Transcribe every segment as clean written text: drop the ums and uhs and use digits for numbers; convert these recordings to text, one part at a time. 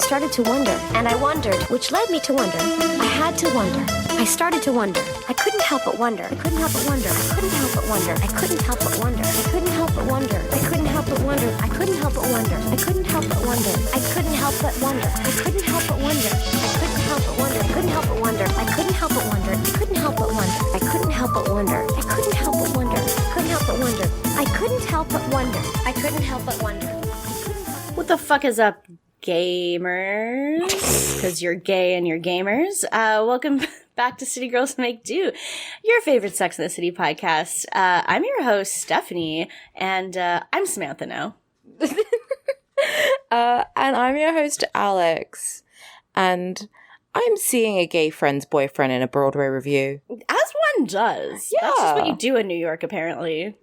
started to wonder, and I wondered, which led me to wonder. I had to wonder. I started to wonder. I couldn't help but wonder. I couldn't help but wonder. I couldn't help but wonder. I couldn't help but wonder. I couldn't help but wonder. I couldn't help but wonder. I couldn't help but wonder. I couldn't help but wonder. I couldn't help but wonder. I couldn't help but wonder. I couldn't help but wonder. I couldn't help but wonder. I couldn't help but wonder. I couldn't help but wonder. I couldn't help but wonder. I couldn't help but wonder. I couldn't help but wonder. I couldn't help but wonder. I couldn't help but wonder. What the fuck is up, gamers? Because you're gay and you're gamers. Welcome back to City Girls Make Do, your favorite Sex and the City podcast. I'm your host, Stephanie, and I'm Samantha now. And I'm your host, Alex, and I'm seeing a gay friend's boyfriend in a Broadway review. As one does. Yeah. That's just what you do in New York, apparently.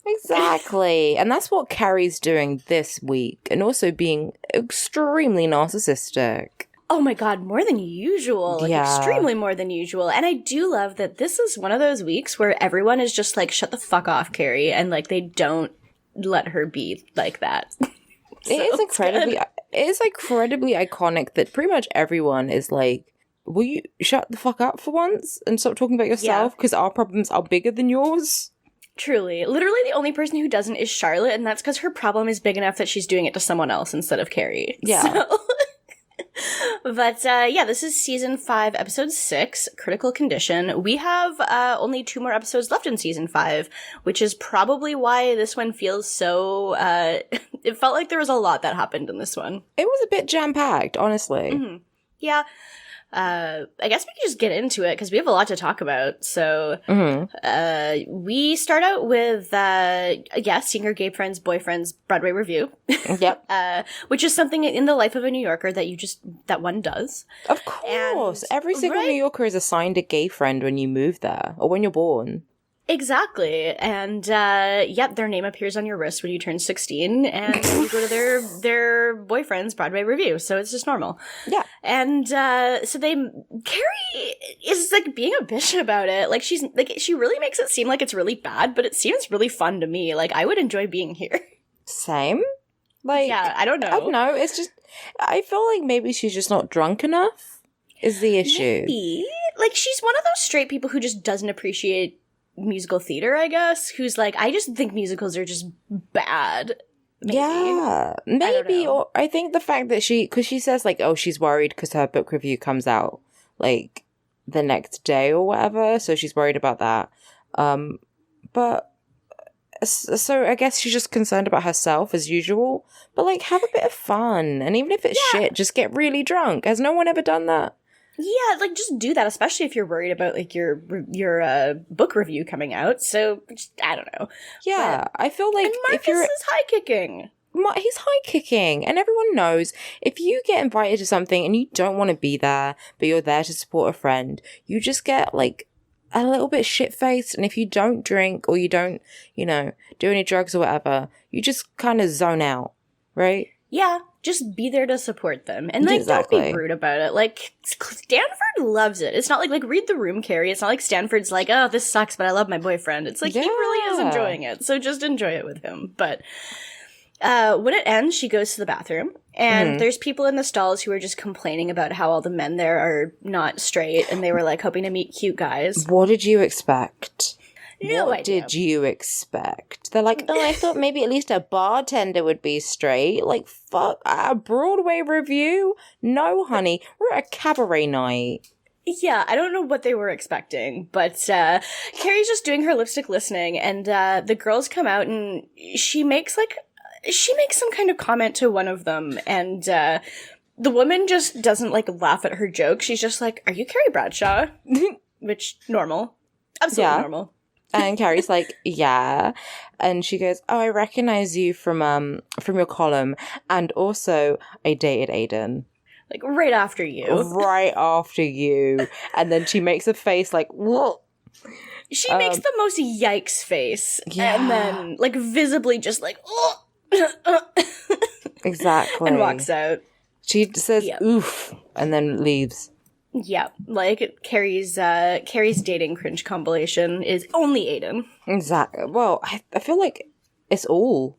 Exactly. And that's what Carrie's doing this week, and also being extremely narcissistic. Oh my god, more than usual. Like, Yeah. extremely more than usual. And I do love that this is one of those weeks where everyone is just like, shut the fuck off, Carrie, and like they don't let her be like that. It is incredibly iconic that pretty much everyone is like, will you shut the fuck up for once and stop talking about yourself, because our problems are bigger than yours? Truly. Literally the only person who doesn't is Charlotte, and that's because her problem is big enough that she's doing it to someone else instead of Carrie. Yeah. So. But, this is season 5, episode 6, Critical Condition. We have only 2 more episodes left in season 5, which is probably why this one feels so, it felt like there was a lot that happened in this one. It was a bit jam-packed, honestly. Mm-hmm. Yeah. I guess we can just get into it because we have a lot to talk about. So, we start out with, seeing her gay friend's boyfriend's Broadway review. Yep. Which is something in the life of a New Yorker that one does. Of course. And, every single New Yorker is assigned a gay friend when you move there, or when you're born. Exactly. And, their name appears on your wrist when you turn 16, and you go to their boyfriend's Broadway review, so it's just normal. Yeah. And, Carrie is, like, being a bitch about it. Like, she really makes it seem like it's really bad, but it seems really fun to me. Like, I would enjoy being here. Same. Like, yeah, I don't know. I don't know, it's just, I feel like maybe she's just not drunk enough, is the issue. Maybe. Like, she's one of those straight people who just doesn't appreciate musical theater, I guess, who's like, I just think musicals are just bad. Maybe. Yeah, maybe. Or I think the fact that because she says like, oh, she's worried because her book review comes out like the next day or whatever, so she's worried about that. But so I guess she's just concerned about herself as usual. But like, have a bit of fun, and even if it's shit, just get really drunk. Has no one ever done that? Yeah, like, just do that, especially if you're worried about, like, your book review coming out. So, I don't know. Yeah, but, I feel like and Marcus is high-kicking. He's high-kicking, and everyone knows if you get invited to something and you don't want to be there, but you're there to support a friend, you just get, like, a little bit shit-faced, and if you don't drink or you don't, do any drugs or whatever, you just kind of zone out, right? Yeah, just be there to support them. And, like, Exactly. Don't be rude about it. Like, Stanford loves it. It's not like, read the room, Carrie. It's not like Stanford's like, oh, this sucks, but I love my boyfriend. It's like, he really is enjoying it. So just enjoy it with him. But when it ends, she goes to the bathroom. And there's people in the stalls who are just complaining about how all the men there are not straight. And they were, like, hoping to meet cute guys. What did you expect? No what idea. did you expect? They're like, oh, I thought maybe at least a bartender would be straight. Like, fuck, a Broadway review? No, honey, we're at a cabaret night. Yeah, I don't know what they were expecting, but Carrie's just doing her lipstick listening, and the girls come out, and she makes some kind of comment to one of them, and the woman just doesn't, like, laugh at her joke. She's just like, are you Carrie Bradshaw? Which, normal. Absolutely normal. And Carrie's like, yeah. And she goes, oh, I recognize you from your column. And also, I dated Aiden. Like, right after you. Right after you. And then she makes a face like, what? She makes the most yikes face. Yeah. And then, like, visibly just like, oh! Exactly. And walks out. She says, oof, and then leaves. Yeah, like, Carrie's dating cringe compilation is only Aiden. Exactly. Well, I feel like it's all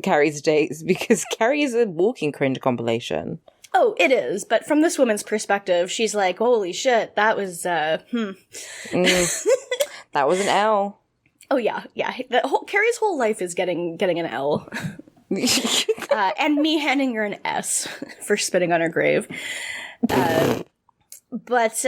Carrie's dates, because Carrie is a walking cringe compilation. Oh, Oh, it is. But from this woman's perspective, she's like, holy shit, that was, That was an L. Oh, yeah. Carrie's whole life is getting an L. And me handing her an S for spitting on her grave. But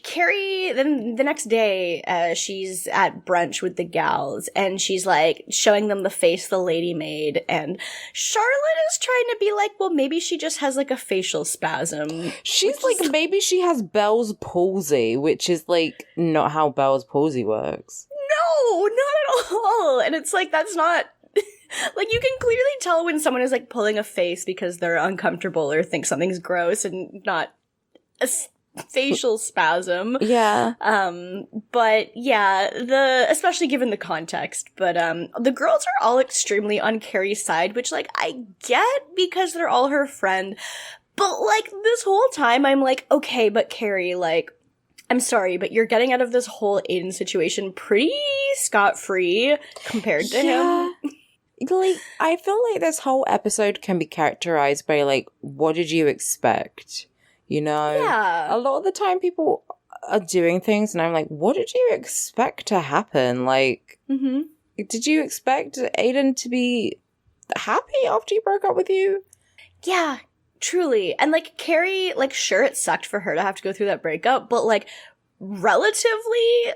Carrie, then the next day, she's at brunch with the gals, and she's, like, showing them the face the lady made, and Charlotte is trying to be like, well, maybe she just has, like, a facial spasm. She's like, maybe she has Bell's palsy, which is, like, not how Bell's palsy works. No, not at all! And it's like, that's not... Like, you can clearly tell when someone is, like, pulling a face because they're uncomfortable or think something's gross and not a facial spasm. Yeah. But yeah, especially given the context, but the girls are all extremely on Carrie's side, which, like, I get because they're all her friend, but, like, this whole time I'm like, okay, but Carrie, like, I'm sorry, but you're getting out of this whole Aiden situation pretty scot-free compared to him. Like, I feel like this whole episode can be characterized by, like, what did you expect? You know? Yeah. A lot of the time people are doing things and I'm like, what did you expect to happen? Like, did you expect Aiden to be happy after he broke up with you? Yeah, truly. And, like, Carrie, like, sure, it sucked for her to have to go through that breakup, but, like, relatively,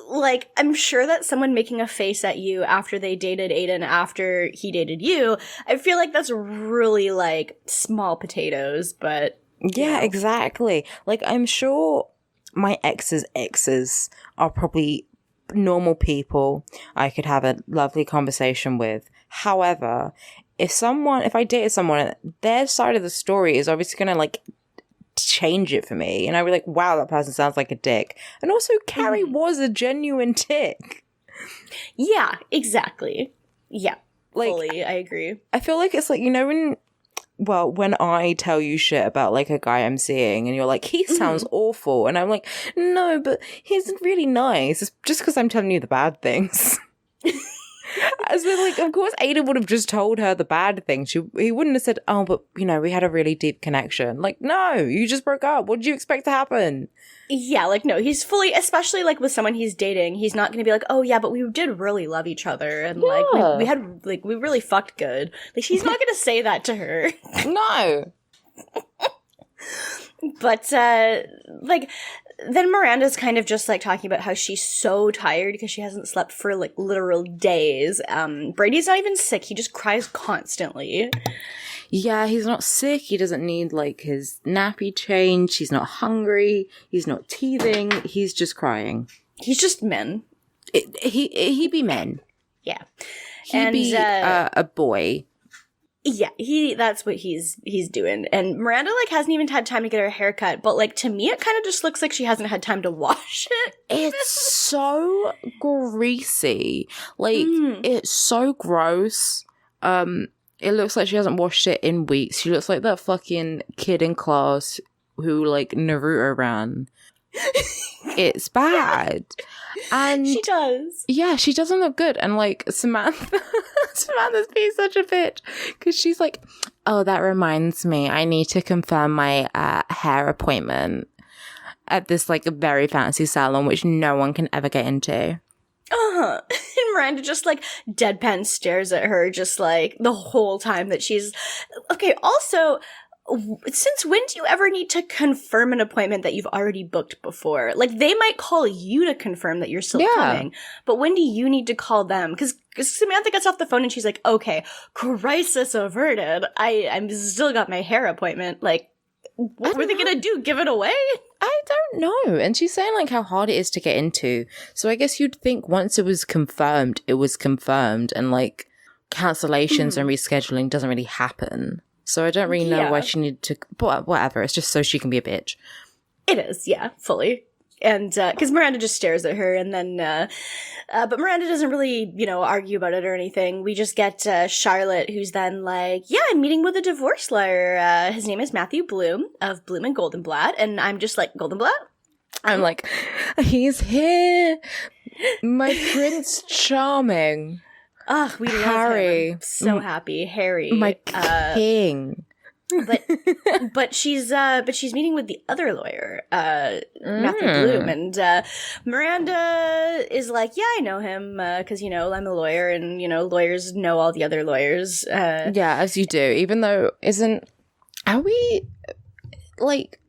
like, I'm sure that someone making a face at you after they dated Aiden, after he dated you, I feel like that's really, like, small potatoes, but... Yeah, exactly. Like, I'm sure my exes are probably normal people I could have a lovely conversation with. However, if I dated someone, their side of the story is obviously going to, like, change it for me. And I'd be like, wow, that person sounds like a dick. And also, Carrie was a genuine dick. Yeah, exactly. Yeah, like, fully, I agree. I feel like it's like, you know, when I tell you shit about, like, a guy I'm seeing and you're like, he sounds awful. And I'm like, no, but he's really nice. It's just because I'm telling you the bad things. As in, like, of course, Ada would have just told her the bad thing. He wouldn't have said, oh, but, you know, we had a really deep connection. Like, no, you just broke up. What did you expect to happen? Yeah, like, no, he's fully, especially, like, with someone he's dating, he's not gonna be like, oh, yeah, but we did really love each other, and, like, we had, like, we really fucked good. Like, he's not gonna say that to her. No. But, like, then Miranda's kind of just, like, talking about how she's so tired because she hasn't slept for, like, literal days. Brady's not even sick, he just cries constantly. Yeah, he's not sick. He doesn't need, like, his nappy change. He's not hungry. He's not teething. He's just crying. He's just men. He be men. Yeah. He be a boy. Yeah, that's what he's doing. And Miranda, like, hasn't even had time to get her hair cut, but, like, to me, it kind of just looks like she hasn't had time to wash it. It's so greasy. Like, it's so gross. It looks like she hasn't washed it in weeks. She looks like that fucking kid in class who, like, Naruto ran. It's bad. And she does. Yeah, she doesn't look good. And, like, Samantha's being such a bitch. Because she's like, oh, that reminds me. I need to confirm my hair appointment at this, like, very fancy salon, which no one can ever get into. And Miranda just, like, deadpan stares at her just, like, the whole time that she's... Okay, also, since when do you ever need to confirm an appointment that you've already booked before? Like, they might call you to confirm that you're still coming, but when do you need to call them? Because Samantha gets off the phone and she's like, okay, crisis averted. I'm still got my hair appointment. Like, what were they gonna do? Give it away? I don't know. And she's saying, like, how hard it is to get into. So I guess you'd think once it was confirmed, and, like, cancellations and rescheduling doesn't really happen. So I don't really know why she needed to... But whatever. It's just so she can be a bitch. It is, yeah, fully. And, because Miranda just stares at her, and then, but Miranda doesn't really, you know, argue about it or anything. We just get, Charlotte, who's then like, yeah, I'm meeting with a divorce lawyer. His name is Matthew Bloom, of Bloom and Goldenblatt, and I'm just like, Goldenblatt? I'm like, he's here! My Prince Charming. Oh, we love Harry. him. I'm so happy. Harry. My king. but she's meeting with the other lawyer, Matthew Bloom, and Miranda is like, yeah, I know him because I'm a lawyer, and lawyers know all the other lawyers. Yeah, as you do. Even though are we like?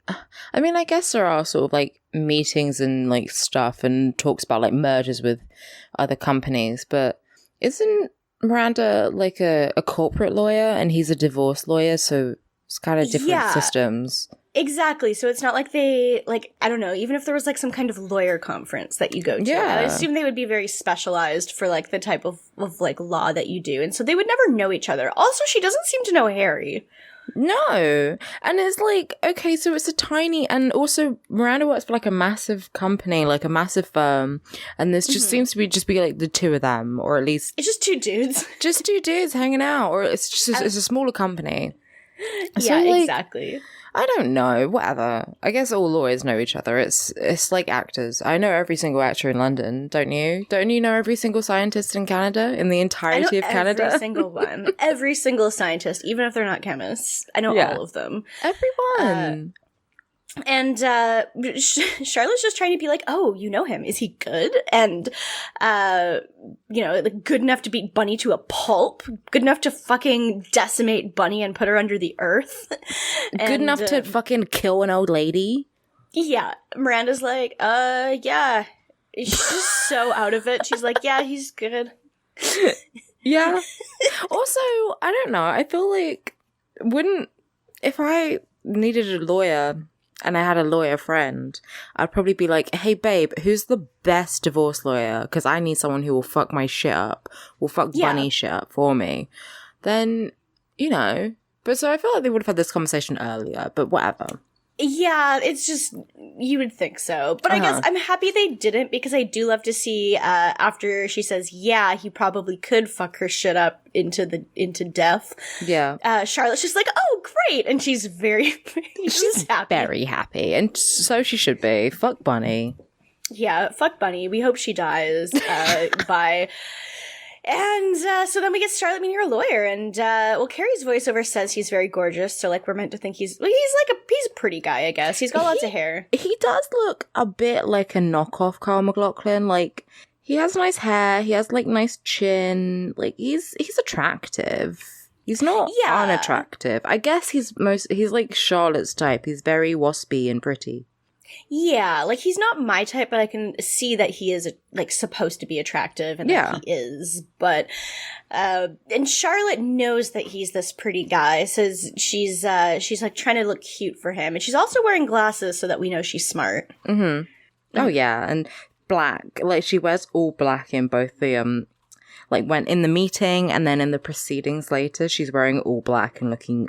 I mean, I guess there are sort of like meetings and like stuff and talks about like mergers with other companies, but isn't Miranda like a corporate lawyer and he's a divorce lawyer, so it's kind of different systems. Exactly. So it's not like they, like, I don't know, even if there was like some kind of lawyer conference that you go to, I assume they would be very specialized for like the type of like law that you do. And so they would never know each other. Also, she doesn't seem to know Harry. No. And it's like, okay, so it's a tiny, and also Miranda works for like a massive company, like a massive firm. And this just seems to be like the two of them, or at least. It's just two dudes. Just two dudes hanging out, or it's just, it's a smaller company. So, yeah, like, exactly. I don't know, whatever. I guess all lawyers know each other. It's like actors. I know every single actor in London, don't you? Don't you know every single scientist in Canada, in the entirety of Canada? Every single one. Every single scientist, even if they're not chemists. I know all of them. Everyone. And Charlotte's just trying to be like, oh, you know him. Is he good? And, like good enough to beat Bunny to a pulp? Good enough to fucking decimate Bunny and put her under the earth? Good enough to fucking kill an old lady? Yeah. Miranda's like, yeah. She's just so out of it. She's like, yeah, he's good. Yeah. Also, I don't know. I feel like if I needed a lawyer and I had a lawyer friend, I'd probably be like, hey, babe, who's the best divorce lawyer? Because I need someone who will fuck my shit up, will fuck Bunny shit up for me. Then, But so I feel like they would have had this conversation earlier, but whatever. Yeah, it's just, you would think so. But I guess I'm happy they didn't, because I do love to see, after she says, yeah, he probably could fuck her shit up into death. Yeah. Charlotte's just like, oh, great. And she's she's happy. Very happy. And so she should be. Fuck Bunny. Yeah, fuck Bunny. We hope she dies, by... And so then we get Charlotte meeting her lawyer, and Carrie's voiceover says he's very gorgeous, so like we're meant to think he's a pretty guy, I guess. He's got lots of hair. He does look a bit like a knockoff Carl McLachlan. Like, he has nice hair, he has like nice chin, like he's attractive. He's not unattractive. I guess he's like Charlotte's type. He's very waspy and pretty. Yeah, like he's not my type, but I can see that he is like supposed to be attractive, and that he is. But and Charlotte knows that he's this pretty guy, so she's like trying to look cute for him, and she's also wearing glasses so that we know she's smart. Mm-hmm. Oh yeah, and black. Like she wears all black in both the like when in the meeting and then in the proceedings later, she's wearing all black and looking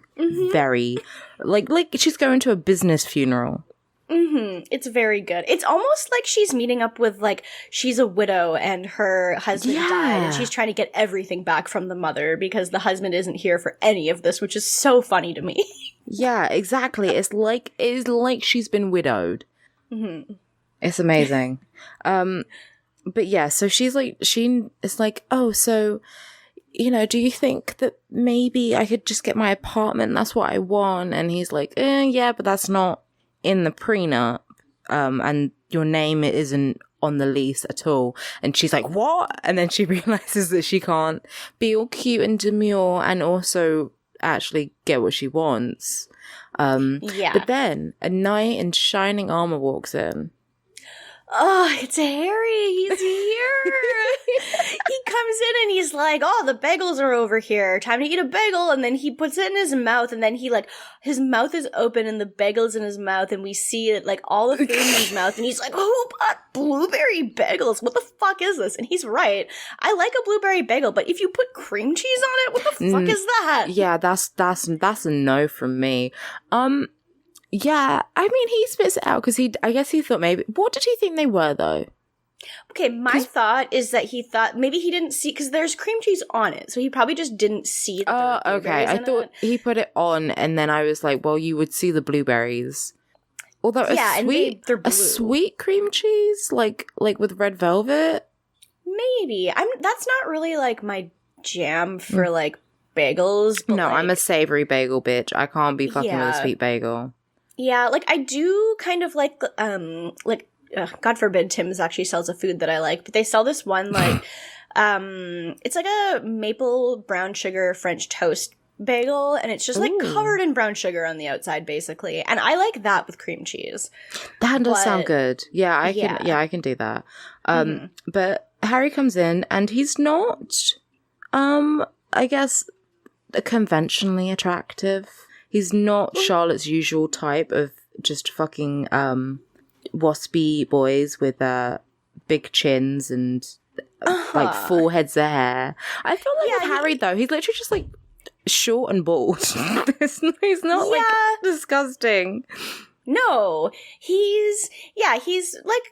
very like she's going to a business funeral. Mm-hmm. It's very good. It's almost like she's meeting up with, like, she's a widow and her husband died, and she's trying to get everything back from the mother because the husband isn't here for any of this, which is so funny to me. Yeah, exactly. It's like she's been widowed. Mm-hmm. It's amazing. But yeah, so she's like, it's like, oh, so, do you think that maybe I could just get my apartment? That's what I want. And he's like, yeah, but that's not in the prenup, and your name isn't on the lease at all. And she's like, what? And then she realizes that she can't be all cute and demure and also actually get what she wants. But then a knight in shining armor walks in. Oh, it's Harry. He's here. He comes in and he's like, oh, the bagels are over here. Time to eat a bagel. And then he puts it in his mouth, and then his mouth is open and the bagel's in his mouth, and we see it, like, all the food in his mouth, and he's like, who bought blueberry bagels? What the fuck is this? And he's right. I like a blueberry bagel, but if you put cream cheese on it, what the fuck is that? Yeah, that's a no from me. Yeah, I mean, he spits it out because I guess he thought maybe. What did he think they were, though? Okay, my thought is that he thought maybe he didn't see, because there's cream cheese on it, so he probably just didn't see. Oh, okay. I thought he put it on, and then I was like, well, you would see the blueberries. Although a sweet cream cheese, like with red velvet. Maybe that's not really like my jam for like bagels. But No, like, I'm a savory bagel bitch. I can't be fucking with a sweet bagel. Yeah, like I do kind of like God forbid Tim's actually sells a food that I like, but they sell this one like it's like a maple brown sugar French toast bagel, and it's just like covered in brown sugar on the outside basically, and I like that with cream cheese. That does sound good. Yeah, I can do that. But Harry comes in and he's not I guess conventionally attractive. He's not Charlotte's usual type of just fucking waspy boys with big chins and like full heads of hair. I feel like with Harry though, he's literally just like short and bald. He's not like disgusting. No, he's like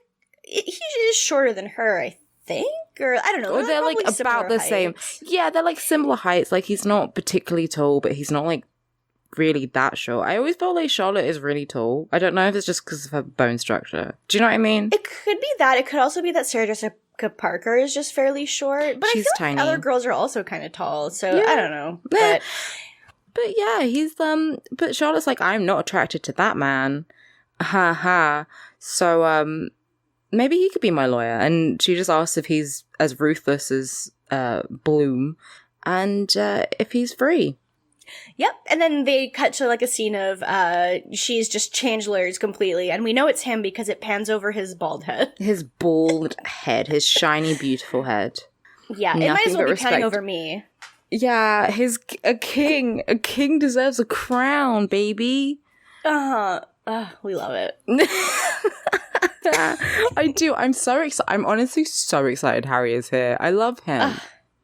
he is shorter than her, I think, or I don't know. Or they're like about the same. Yeah, they're like similar heights. Like he's not particularly tall, but he's not like really that short. I always felt like Charlotte is really tall. I don't know if it's just because of her bone structure. Do you know what I mean? It could be that. It could also be that Sarah Jessica Parker is just fairly short. But she's I feel tiny. like other girls are also kind of tall, so I don't know. But yeah, he's but Charlotte's like, I'm not attracted to that man. Ha ha. So maybe he could be my lawyer. And she just asks if he's as ruthless as Bloom and if he's free. Yep. And then they cut to like a scene of she's just changed lawyers completely, and we know it's him because it pans over his bald head. His bald head, his shiny, beautiful head. Yeah, it might as well be panning over me. Yeah, a king deserves a crown, baby. We love it. I do. I'm so excited. I'm honestly so excited Harry is here. I love him.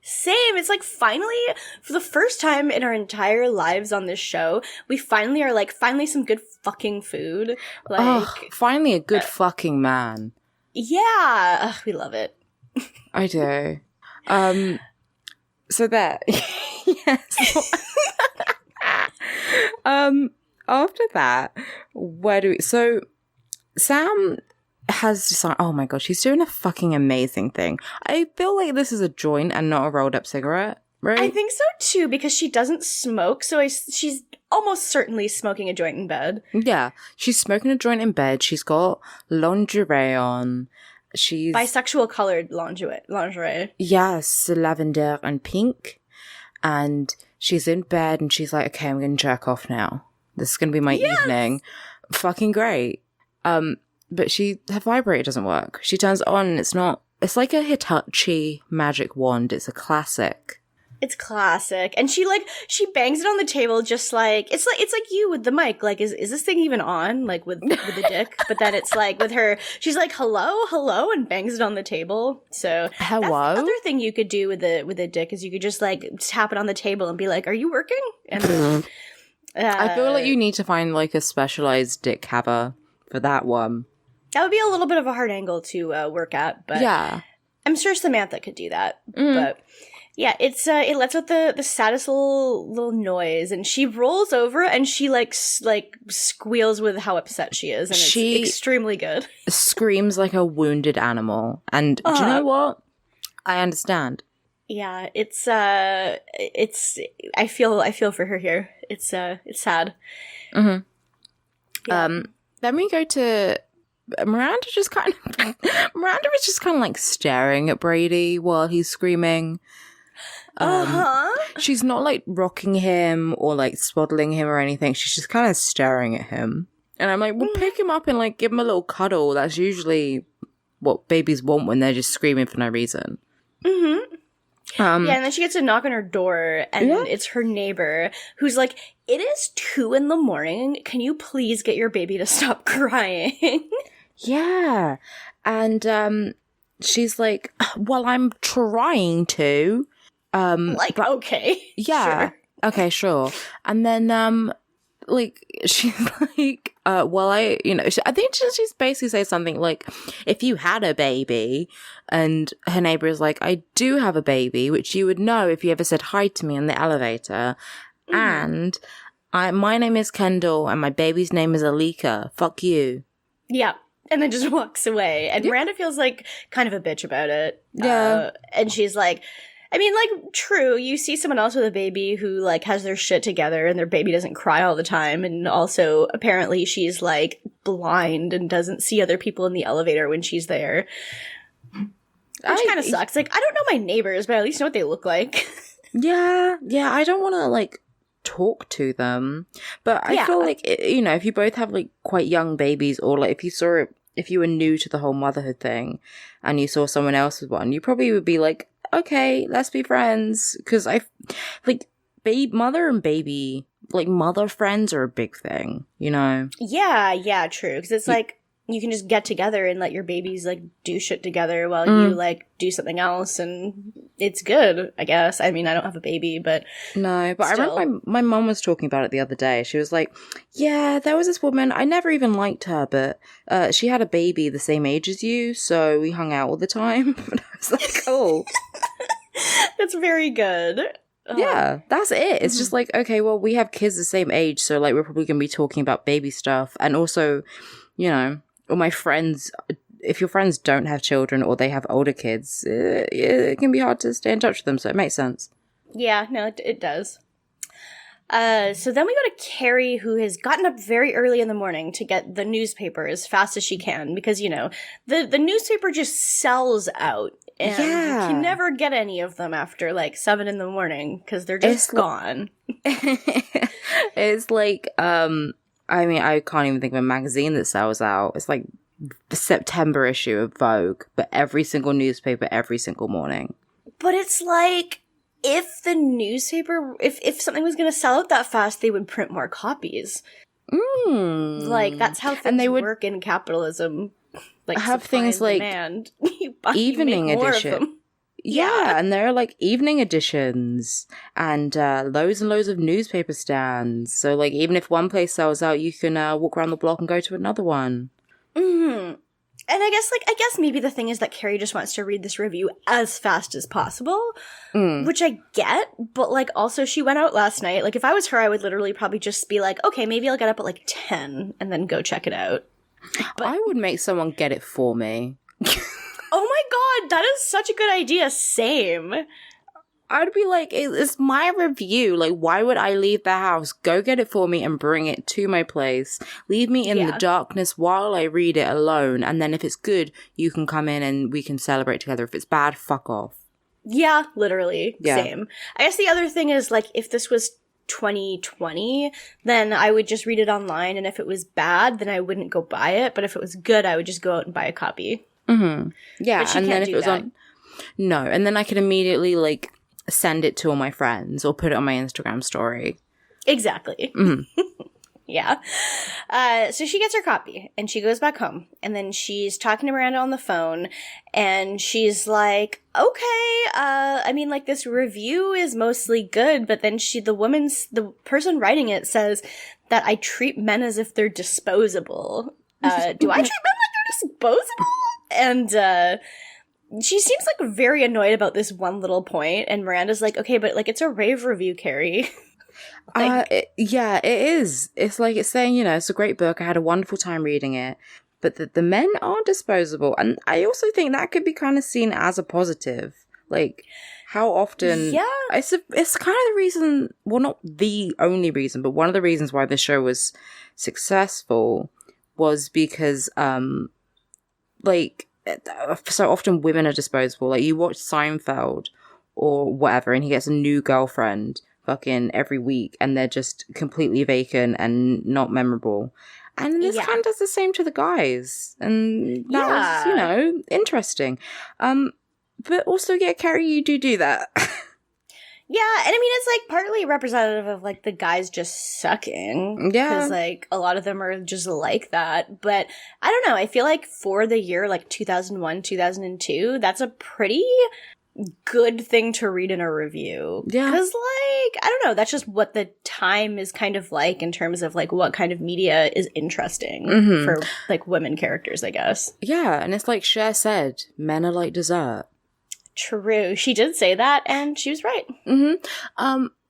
Same. It's like finally, for the first time in our entire lives on this show, we finally are like, finally some good fucking food. Like, finally a good fucking man. Yeah. We love it. I do. So there. Yes. After that, so Sam has decided, oh my god, she's doing a fucking amazing thing. I feel like this is a joint and not a rolled up cigarette, right? I think so too, because she doesn't smoke, so she's almost certainly smoking a joint in bed. Yeah, she's smoking a joint in bed. She's got lingerie on. She's bisexual colored lingerie. Yes, lavender and pink. And she's in bed and she's like, okay, I'm gonna jerk off now. This is gonna be my evening. Fucking great. But her vibrator doesn't work. She turns it on and it's like a Hitachi Magic Wand. It's a classic. It's classic. And she bangs it on the table just like, it's like you with the mic. Like, is this thing even on? Like with the dick? But then it's like with her, she's like, hello, and bangs it on the table. So hello? That's the other thing you could do with a dick is you could just like tap it on the table and be like, are you working? And I feel like you need to find like a specialized dick haver for that one. That would be a little bit of a hard angle to work at, but yeah, I'm sure Samantha could do that. But yeah, it lets out the saddest little noise, and she rolls over and she like squeals with how upset she is, and it's extremely good. Screams like a wounded animal, and do you know what? I understand. Yeah, it's I feel for her here. It's sad. Mm-hmm. Yeah. Then we go to Miranda. Miranda is just kind of like staring at Brady while he's screaming. She's not like rocking him or like swaddling him or anything. She's just kind of staring at him. And I'm like, well, pick him up and like give him a little cuddle. That's usually what babies want when they're just screaming for no reason. Mm-hmm. And then she gets a knock on her door, and it's her neighbor who's like, it is 2 a.m. Can you please get your baby to stop crying? Yeah. And she's like, well, I'm trying to. Okay. Yeah. Sure. Okay, sure. And then, she's like, I think she's basically saying something like, if you had a baby, and her neighbor is like, I do have a baby, which you would know if you ever said hi to me in the elevator. And my name is Kendall, and my baby's name is Alika. Fuck you. Yeah. And then just walks away. And Miranda feels like kind of a bitch about it. Yeah. And she's like, I mean, like, true, you see someone else with a baby who, like, has their shit together and their baby doesn't cry all the time, and also, apparently, she's, like, blind and doesn't see other people in the elevator when she's there. Which kind of sucks. Like, I don't know my neighbors, but I at least know what they look like. Yeah, I don't want to, like, talk to them, but I feel like, you know, if you both have, like, quite young babies, or, like, if you were new to the whole motherhood thing, and you saw someone else with one, you probably would be like, okay, let's be friends, because mother and baby, like, mother friends are a big thing, you know? Yeah, true, because it's like, you can just get together and let your babies, like, do shit together while you, like, do something else, and it's good, I guess. I mean, I don't have a baby, but no, but still. I remember my mom was talking about it the other day. She was like, yeah, there was this woman, I never even liked her, but she had a baby the same age as you, so we hung out all the time. And I was like, cool. That's very good. Yeah, that's it. It's just like, okay, well, we have kids the same age, so, like, we're probably going to be talking about baby stuff, and also, you know, or my friends, if your friends don't have children or they have older kids, it can be hard to stay in touch with them, so it makes sense. Yeah, no, it does. So then we go to Carrie, who has gotten up very early in the morning to get the newspaper as fast as she can, because, you know, the newspaper just sells out, and you can never get any of them after, like, 7 in the morning, because they're just gone. It's like, I mean, I can't even think of a magazine that sells out. It's like the September issue of Vogue, but every single newspaper, every single morning. But it's like, if the newspaper, if something was going to sell out that fast, they would print more copies. Like, that's how things work in capitalism. Like, have things like demand. evening edition. Yeah, and there are, like, evening editions and loads of newspaper stands. So, like, even if one place sells out, you can walk around the block and go to another one. And I guess maybe the thing is that Carrie just wants to read this review as fast as possible, which I get, but, like, also she went out last night. Like, if I was her, I would literally probably just be like, okay, maybe I'll get up at, like, 10 and then go check it out. But I would make someone get it for me. Oh my god, that is such a good idea. Same. I'd be like, it's my review. Like, why would I leave the house? Go get it for me and bring it to my place. Leave me in the darkness while I read it alone. And then if it's good, you can come in and we can celebrate together. If it's bad, fuck off. Yeah, literally. Yeah. Same. I guess the other thing is, like, if this was 2020, then I would just read it online. And if it was bad, then I wouldn't go buy it. But if it was good, I would just go out and buy a copy. Yeah, but she and can't then if do it was that. no, and then I could immediately, like, send it to all my friends or put it on my Instagram story. Exactly. Yeah. So she gets her copy and she goes back home, and then she's talking to Miranda on the phone, and she's like, okay, I mean, like, this review is mostly good, but then the person writing it says that I treat men as if they're disposable. Do I treat men like they're disposable? And, she seems, like, very annoyed about this one little point, and Miranda's like, okay, but, like, it's a rave review, Carrie. Yeah, it is. It's like, it's saying, you know, it's a great book. I had a wonderful time reading it, but the men are disposable. And I also think that could be kind of seen as a positive. Like, how often... Yeah. It's kind of the reason, well, not the only reason, but one of the reasons why the show was successful was because, like, so often women are disposable. Like, you watch Seinfeld or whatever, and he gets a new girlfriend fucking every week, and they're just completely vacant and not memorable. And this kind of does the same to the guys. And that was, you know, interesting. But also, yeah, Carrie, you do that. Yeah, and I mean, it's, like, partly representative of, like, the guys just sucking. Yeah. Because, like, a lot of them are just like that. But, I don't know, I feel like for the year, like, 2001, 2002, that's a pretty good thing to read in a review. Yeah. Because, like, I don't know, that's just what the time is kind of like in terms of, like, what kind of media is interesting for, like, women characters, I guess. Yeah, and it's like Cher said, men are like dessert. True. She did say that, and she was right.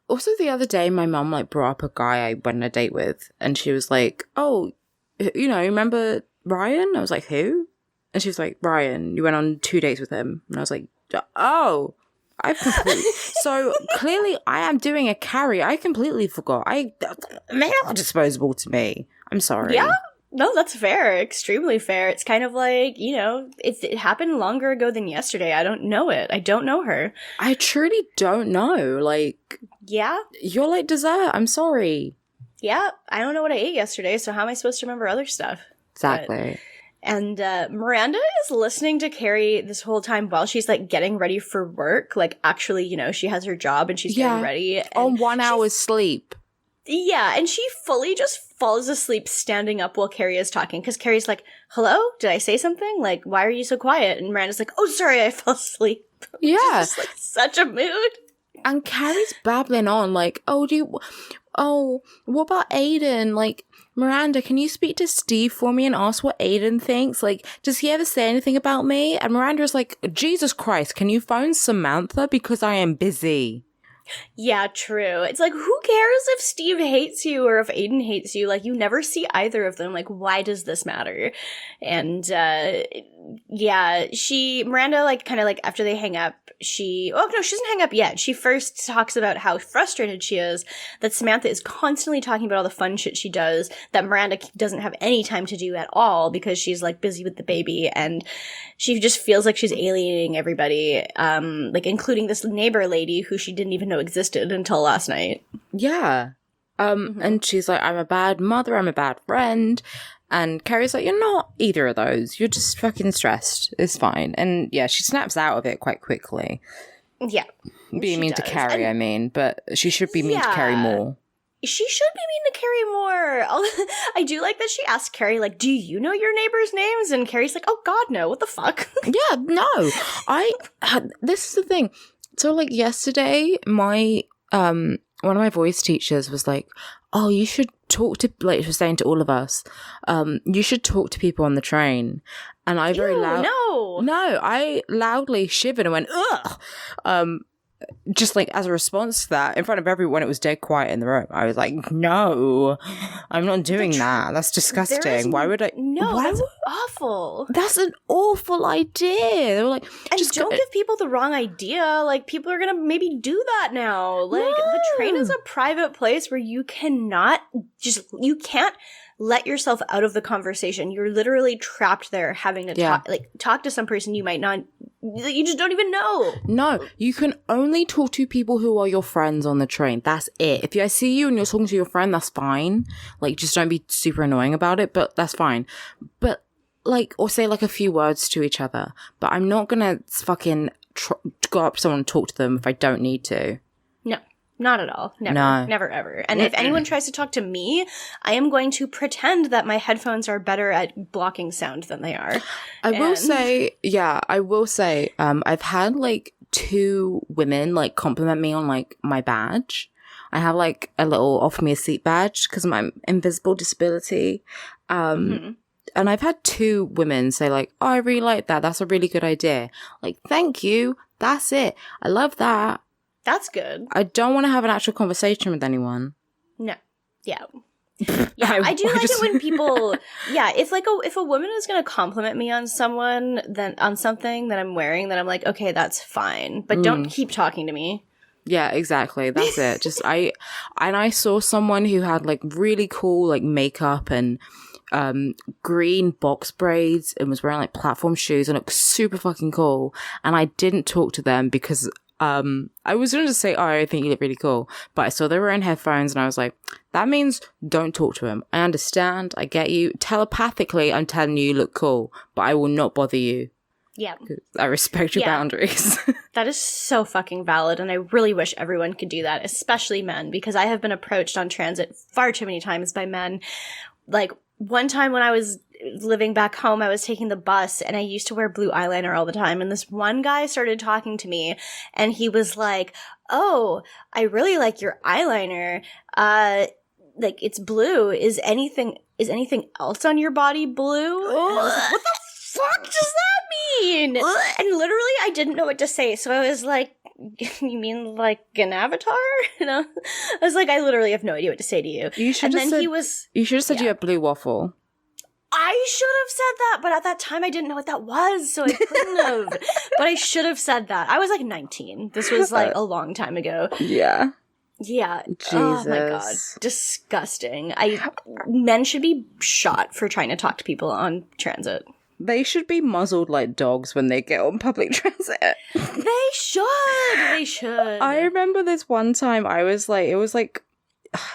Also, the other day, my mum, like, brought up a guy I went on a date with, and she was like, oh, you know, remember Ryan? I was like, who? And she was like, Ryan, you went on 2 dates with him. And I was like, oh, So clearly I am doing a Carrie. I completely forgot. Men are disposable to me. I'm sorry. Yeah. No, that's fair. Extremely fair. It's kind of like, you know, it happened longer ago than yesterday. I don't know it. I don't know her. I truly don't know. Like, yeah, you're like dessert. I'm sorry. Yeah, I don't know what I ate yesterday, so how am I supposed to remember other stuff? Exactly. And Miranda is listening to Carrie this whole time while she's, like, getting ready for work. Like, actually, you know, she has her job and she's getting ready. On 1 hour's sleep. Yeah, and she fully just falls asleep standing up while Carrie is talking. Because Carrie's like, hello? Did I say something? Like, why are you so quiet? And Miranda's like, oh, sorry, I fell asleep. Yeah. Just, like, such a mood. And Carrie's babbling on, like, what about Aiden? Like, Miranda, can you speak to Steve for me and ask what Aiden thinks? Like, does he ever say anything about me? And Miranda's like, Jesus Christ, can you phone Samantha? Because I am busy. Yeah, true. It's like, who cares if Steve hates you or if Aiden hates you? Like, you never see either of them. Like, why does this matter? And, yeah, Miranda, like, kind of like, after they hang up, she doesn't hang up yet. She first talks about how frustrated she is that Samantha is constantly talking about all the fun shit she does that Miranda doesn't have any time to do at all because she's, like, busy with the baby, and she just feels like she's alienating everybody, like, including this neighbor lady who she didn't even know existed until last night. Yeah. And she's like, I'm a bad mother, I'm a bad friend. And Carrie's like, you're not either of those. You're just fucking stressed. It's fine. And yeah, she snaps out of it quite quickly. Yeah. Being mean to Carrie, I mean. But she should be mean to Carrie more. She should be mean to Carrie more. I do like that she asked Carrie, like, do you know your neighbors' names? And Carrie's like, oh, God, no. What the fuck? Yeah, no. This is the thing. So, like, yesterday, my one of my voice teachers was like, oh, you should talk to, like, she was saying to all of us, you should talk to people on the train. And I I loudly shivered and went, ugh. Just like as a response to that, in front of everyone, it was dead quiet in the room. I was like, no, I'm not doing that. That's disgusting. Why would I? No, that's awful. That's an awful idea. They were like, and just don't give people the wrong idea. Like, people are going to maybe do that now. Like, the train is a private place where you can't let yourself out of the conversation. You're literally trapped there having to talk to some person you just don't even know. No, you can only talk to people who are your friends on the train. That's it. If I see you and you're talking to your friend, that's fine. Like, just don't be super annoying about it, but that's fine. But, like, or say, like, a few words to each other. But I'm not gonna fucking go up to someone and talk to them if I don't need to. No. Not at all. Never. No. Never, ever. And if anyone tries to talk to me, I am going to pretend that my headphones are better at blocking sound than they are. I will say, I've had, like, 2 women, like, compliment me on, like, my badge. I have, like, a little offer me a seat badge because of my invisible disability. And I've had 2 women say, like, oh, I really like that. That's a really good idea. Like, thank you. That's it. I love that. That's good. I don't want to have an actual conversation with anyone. No. Yeah. Yeah, I do like it when people, if a woman is going to compliment me on someone, then on something that I'm wearing, then I'm like, okay, that's fine. But don't keep talking to me. Yeah, exactly. That's it. Just, I saw someone who had, like, really cool, like, makeup and green box braids and was wearing, like, platform shoes and looked super fucking cool. And I didn't talk to them because I was going to say, oh, I think you look really cool, but I saw they were in headphones and I was like, that means don't talk to him. I understand. I get you. Telepathically, I'm telling you look cool, but I will not bother you. Yeah. I respect your boundaries. That is so fucking valid, and I really wish everyone could do that, especially men, because I have been approached on transit far too many times by men. Like, one time when I was living back home, I was taking the bus and I used to wear blue eyeliner all the time. And this one guy started talking to me and he was like, oh, I really like your eyeliner. Like, it's blue. Is anything else on your body blue? And I was like, what the fuck does that mean? And literally I didn't know what to say. So I was like, you mean like an avatar? You know? I was like, I literally have no idea what to say to you. You should have said you have blue waffle. I I should have said that, but at that time I didn't know what that was, so I couldn't have. But I should have said that. I was like 19. This was like a long time ago. Yeah. Yeah. Jesus. Oh my god. Disgusting. Men should be shot for trying to talk to people on transit. They should be muzzled like dogs when they get on public transit. They should. They should. I remember this one time it was like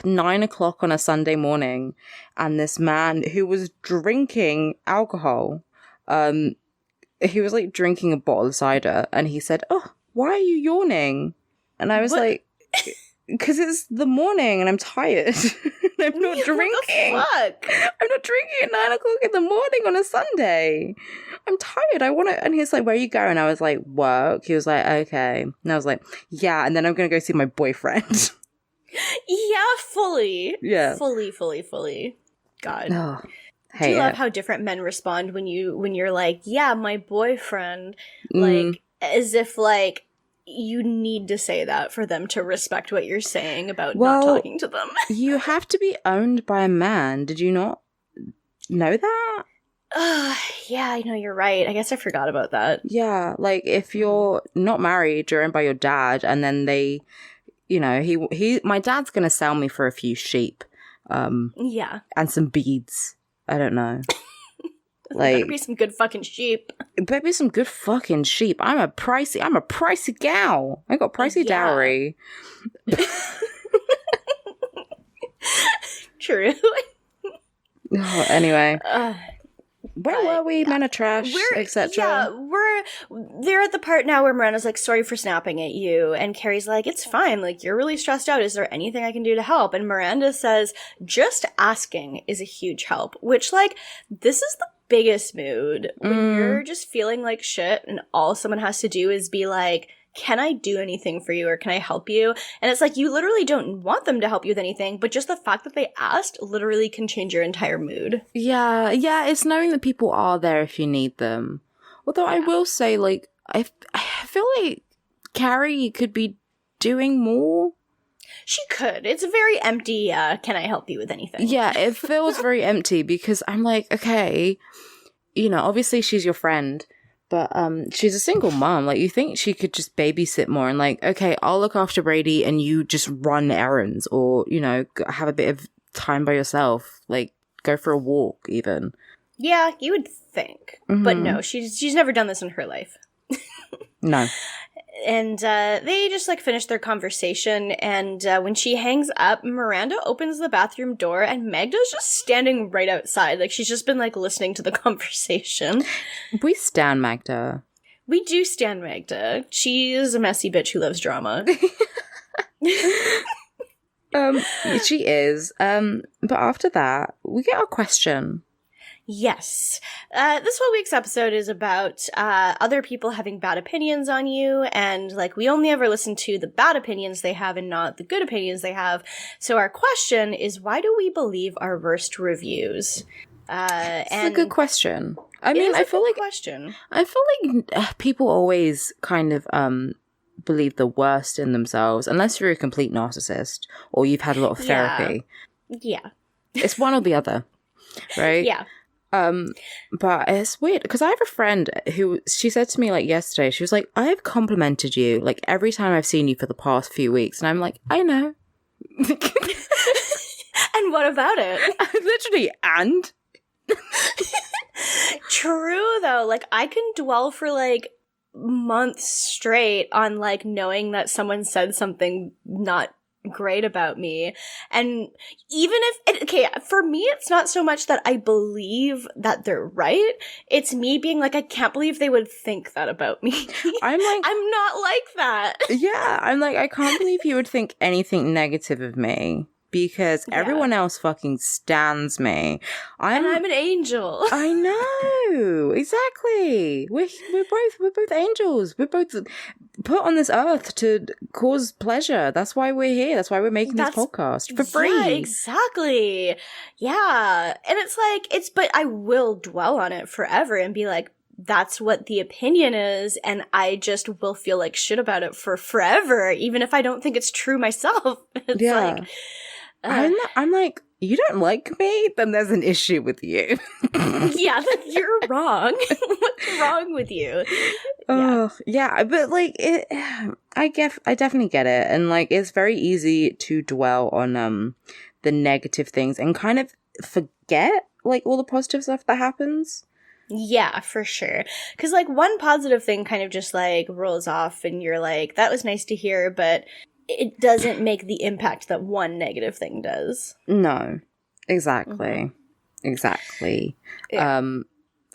9 o'clock on a Sunday morning, and this man who was drinking alcohol, he was like drinking a bottle of cider, and he said, "Oh, why are you yawning?" And I was like, because it's the morning and I'm tired. I'm not drinking. What the fuck? I'm not drinking at 9 o'clock in the morning on a Sunday. I'm tired. I want to. And he's like, "Where are you going?" I was like, "Work." He was like, "Okay." And I was like, "Yeah." And then I'm going to go see my boyfriend. Yeah, fully. Yeah. Fully. God. Oh, Do you love how different men respond when you're like, "Yeah, my boyfriend," like as if like you need to say that for them to respect what you're saying about not talking to them. You have to be owned by a man. Did you not know that? Yeah, I know, you're right. I guess I forgot about that. Yeah, like if you're not married, you're owned by your dad, and then they, you know, my dad's gonna sell me for a few sheep, yeah, and some beads. I don't know. Like, better be some good fucking sheep. It better be some good fucking sheep. I'm a pricey gal. I got pricey dowry. True. Oh, anyway. Where were we? Men are trash, etc. Yeah, they're at the part now where Miranda's like, "Sorry for snapping at you," and Carrie's like, "It's fine, like, you're really stressed out. Is there anything I can do to help?" And Miranda says, "Just asking is a huge help," which, like, this is the biggest mood when you're just feeling like shit and all someone has to do is be like, "Can I do anything for you, or can I help you?" And it's like, you literally don't want them to help you with anything, but just the fact that they asked literally can change your entire mood. Yeah, it's knowing that people are there if you need them. Although I will say, like, I feel like Carrie could be doing more. She could. It's a very empty, can I help you with anything? Yeah, it feels very empty because I'm like, okay, you know, obviously she's your friend, but she's a single mom. Like, you think she could just babysit more and like, okay, I'll look after Brady and you just run errands, or, you know, have a bit of time by yourself, like go for a walk even. Yeah, you would think. Mm-hmm. But no, she's never done this in her life. No. And they just like finish their conversation, and when she hangs up, Miranda opens the bathroom door and Magda's just standing right outside. Like, she's just been like listening to the conversation. We stan Magda. We do stan Magda. She is a messy bitch who loves drama. She is. But after that, we get our question. Yes. This whole week's episode is about other people having bad opinions on you, and like, we only ever listen to the bad opinions they have and not the good opinions they have. So our question is, why do we believe our worst reviews? It's a good question. I mean, I feel like people always kind of believe the worst in themselves, unless you're a complete narcissist or you've had a lot of therapy. Yeah. It's one or the other, right? Yeah. But it's weird because I have a friend who, she said to me like yesterday, she was like, "I've complimented you like every time I've seen you for the past few weeks," and I'm like, "I know." And what about it? Literally, and true though, like, I can dwell for like months straight on like knowing that someone said something not great about me, and even if for me, it's not so much that I believe that they're right, it's me being like, I can't believe they would think that about me. I'm not like that. Yeah, I'm like, I can't believe you would think anything negative of me, because everyone else fucking stands me. And I'm an angel. I know, exactly. We're both angels. We're both put on this earth to cause pleasure. That's why we're here. That's why we're making this podcast for free. Yeah, exactly. Yeah, and it's like, but I will dwell on it forever and be like, that's what the opinion is, and I just will feel like shit about it for forever, even if I don't think it's true myself. It's like, I'm like, you don't like me, then there's an issue with you. Yeah, you're wrong. What's wrong with you? Oh, yeah, but like I definitely get it, and like it's very easy to dwell on the negative things and kind of forget like all the positive stuff that happens. Yeah, for sure. Because like one positive thing kind of just like rolls off, and you're like, that was nice to hear, but it doesn't make the impact that one negative thing does. No, exactly. Exactly. Yeah.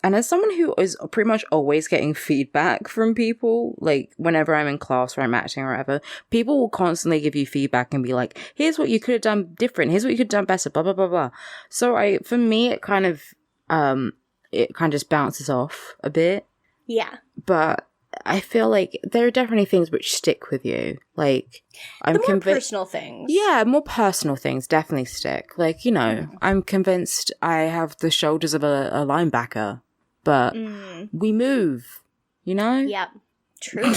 And as someone who is pretty much always getting feedback from people, like whenever I'm in class or I'm acting or whatever, people will constantly give you feedback and be like, here's what you could have done different. Here's what you could have done better, blah, blah, blah, blah. So for me, it kind of just bounces off a bit. Yeah. But I feel like there are definitely things which stick with you. Like, I'm convinced. More personal things. Yeah, more personal things definitely stick. Like, you know, I'm convinced I have the shoulders of a linebacker, but we move, you know? Yep. True.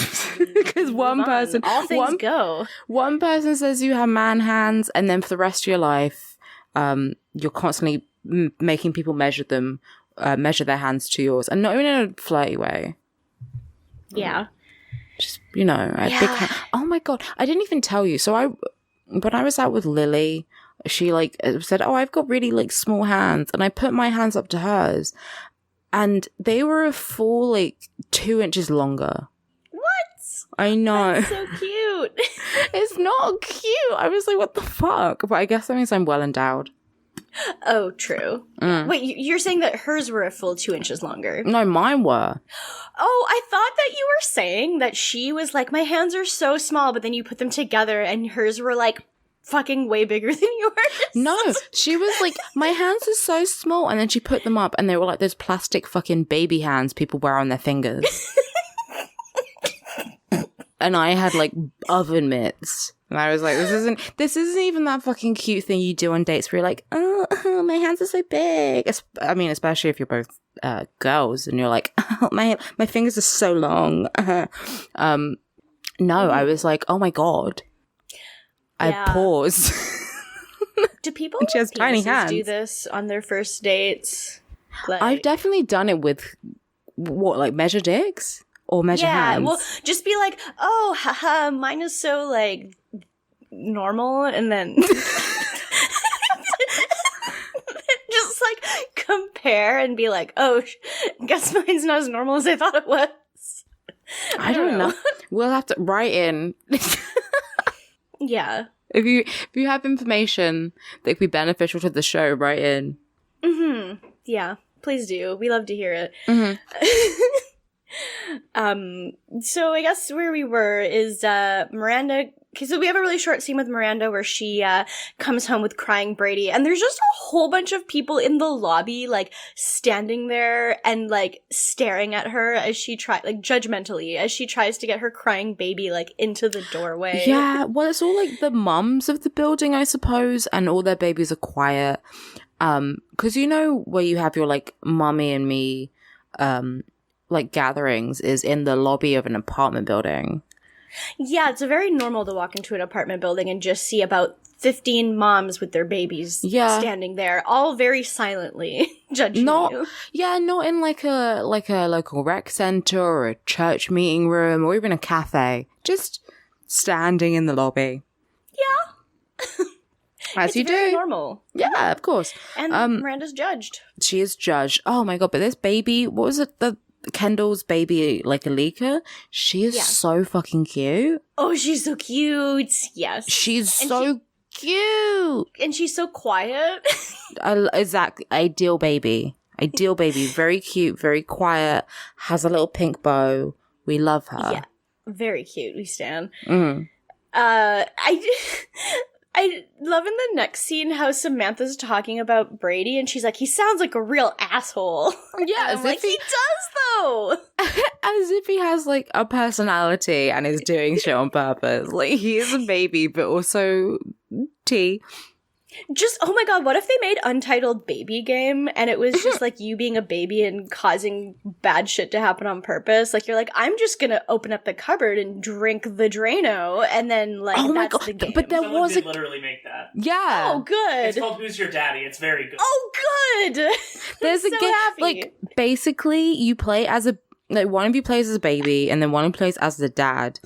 Because one person, all things go. One person says you have man hands, and then for the rest of your life, you're constantly making people measure their hands to yours, and not even in a flirty way. Yeah. Just, you know, oh my God, I didn't even tell you. So when I was out with Lily, she like said, oh, I've got really like small hands, and I put my hands up to hers, and they were a full like 2 inches longer. What? I know. That's so cute. It's not cute. I was like, what the fuck? But I guess that means I'm well endowed. Oh, true. Wait, you're saying that hers were a full 2 inches longer? No, mine were. Oh, I thought that you were saying that she was like, my hands are so small, but then you put them together and hers were like fucking way bigger than yours. No, she was like, my hands are so small, and then she put them up and they were like those plastic fucking baby hands people wear on their fingers. And I had like oven mitts. And I was like, this isn't even that fucking cute thing you do on dates where you're like, oh, my hands are so big. I mean, especially if you're both girls and you're like, oh, my fingers are so long. No, I was like, oh my God. Yeah. I paused. Do people she has tiny hands. Do this on their first dates? Like, I've definitely done it with, like measure dicks? Or measure hands? Yeah, well, just be like, oh, haha, mine is so, like, normal, and then just, like, compare and be like, oh, guess mine's not as normal as I thought it was. I don't know. We'll have to write in. Yeah. If you have information that could be beneficial to the show, write in. Mm-hmm. Yeah, please do. We love to hear it. Mm-hmm. So I guess where we were is Miranda. Okay, so we have a really short scene with Miranda where she comes home with crying Brady, and there's just a whole bunch of people in the lobby, like standing there and like staring at her as she judgmentally as she tries to get her crying baby like into the doorway. Yeah, well, it's all like the mums of the building, I suppose, and all their babies are quiet. Because you know where you have your like mommy and me like gatherings is in the lobby of an apartment building. Yeah, it's very normal to walk into an apartment building and just see about 15 moms with their babies standing there, all very silently judging you. Yeah, not in like a local rec center or a church meeting room or even a cafe. Just standing in the lobby. Yeah. As you do. Very normal. Yeah, of course. And Miranda's judged. She is judged. Oh my God, but this baby, what was it? Kendall's baby, like Alika, she is so fucking cute. Oh, she's so cute. Yes. She's so cute. And she's so quiet. Exactly. Ideal baby. Very cute, very quiet, has a little pink bow. We love her. Yeah. Very cute. We stan. Mm. I love in the next scene how Samantha's talking about Brady and she's like, he sounds like a real asshole. Yeah, as if he does though. As if he has like a personality and is doing shit on purpose. Like he is a baby, but also tea. Just, oh my god, what if they made Untitled Baby Game and it was just like you being a baby and causing bad shit to happen on purpose? Like, you're like, I'm just gonna open up the cupboard and drink the Drano, and then, like, oh my that's god, the game. But there was did literally make that. Yeah. Oh, good. It's called Who's Your Daddy? It's very good. Oh, good! There's a so game, happy. like, basically, you play as a, like, one of you plays as a baby, and then one plays as the dad,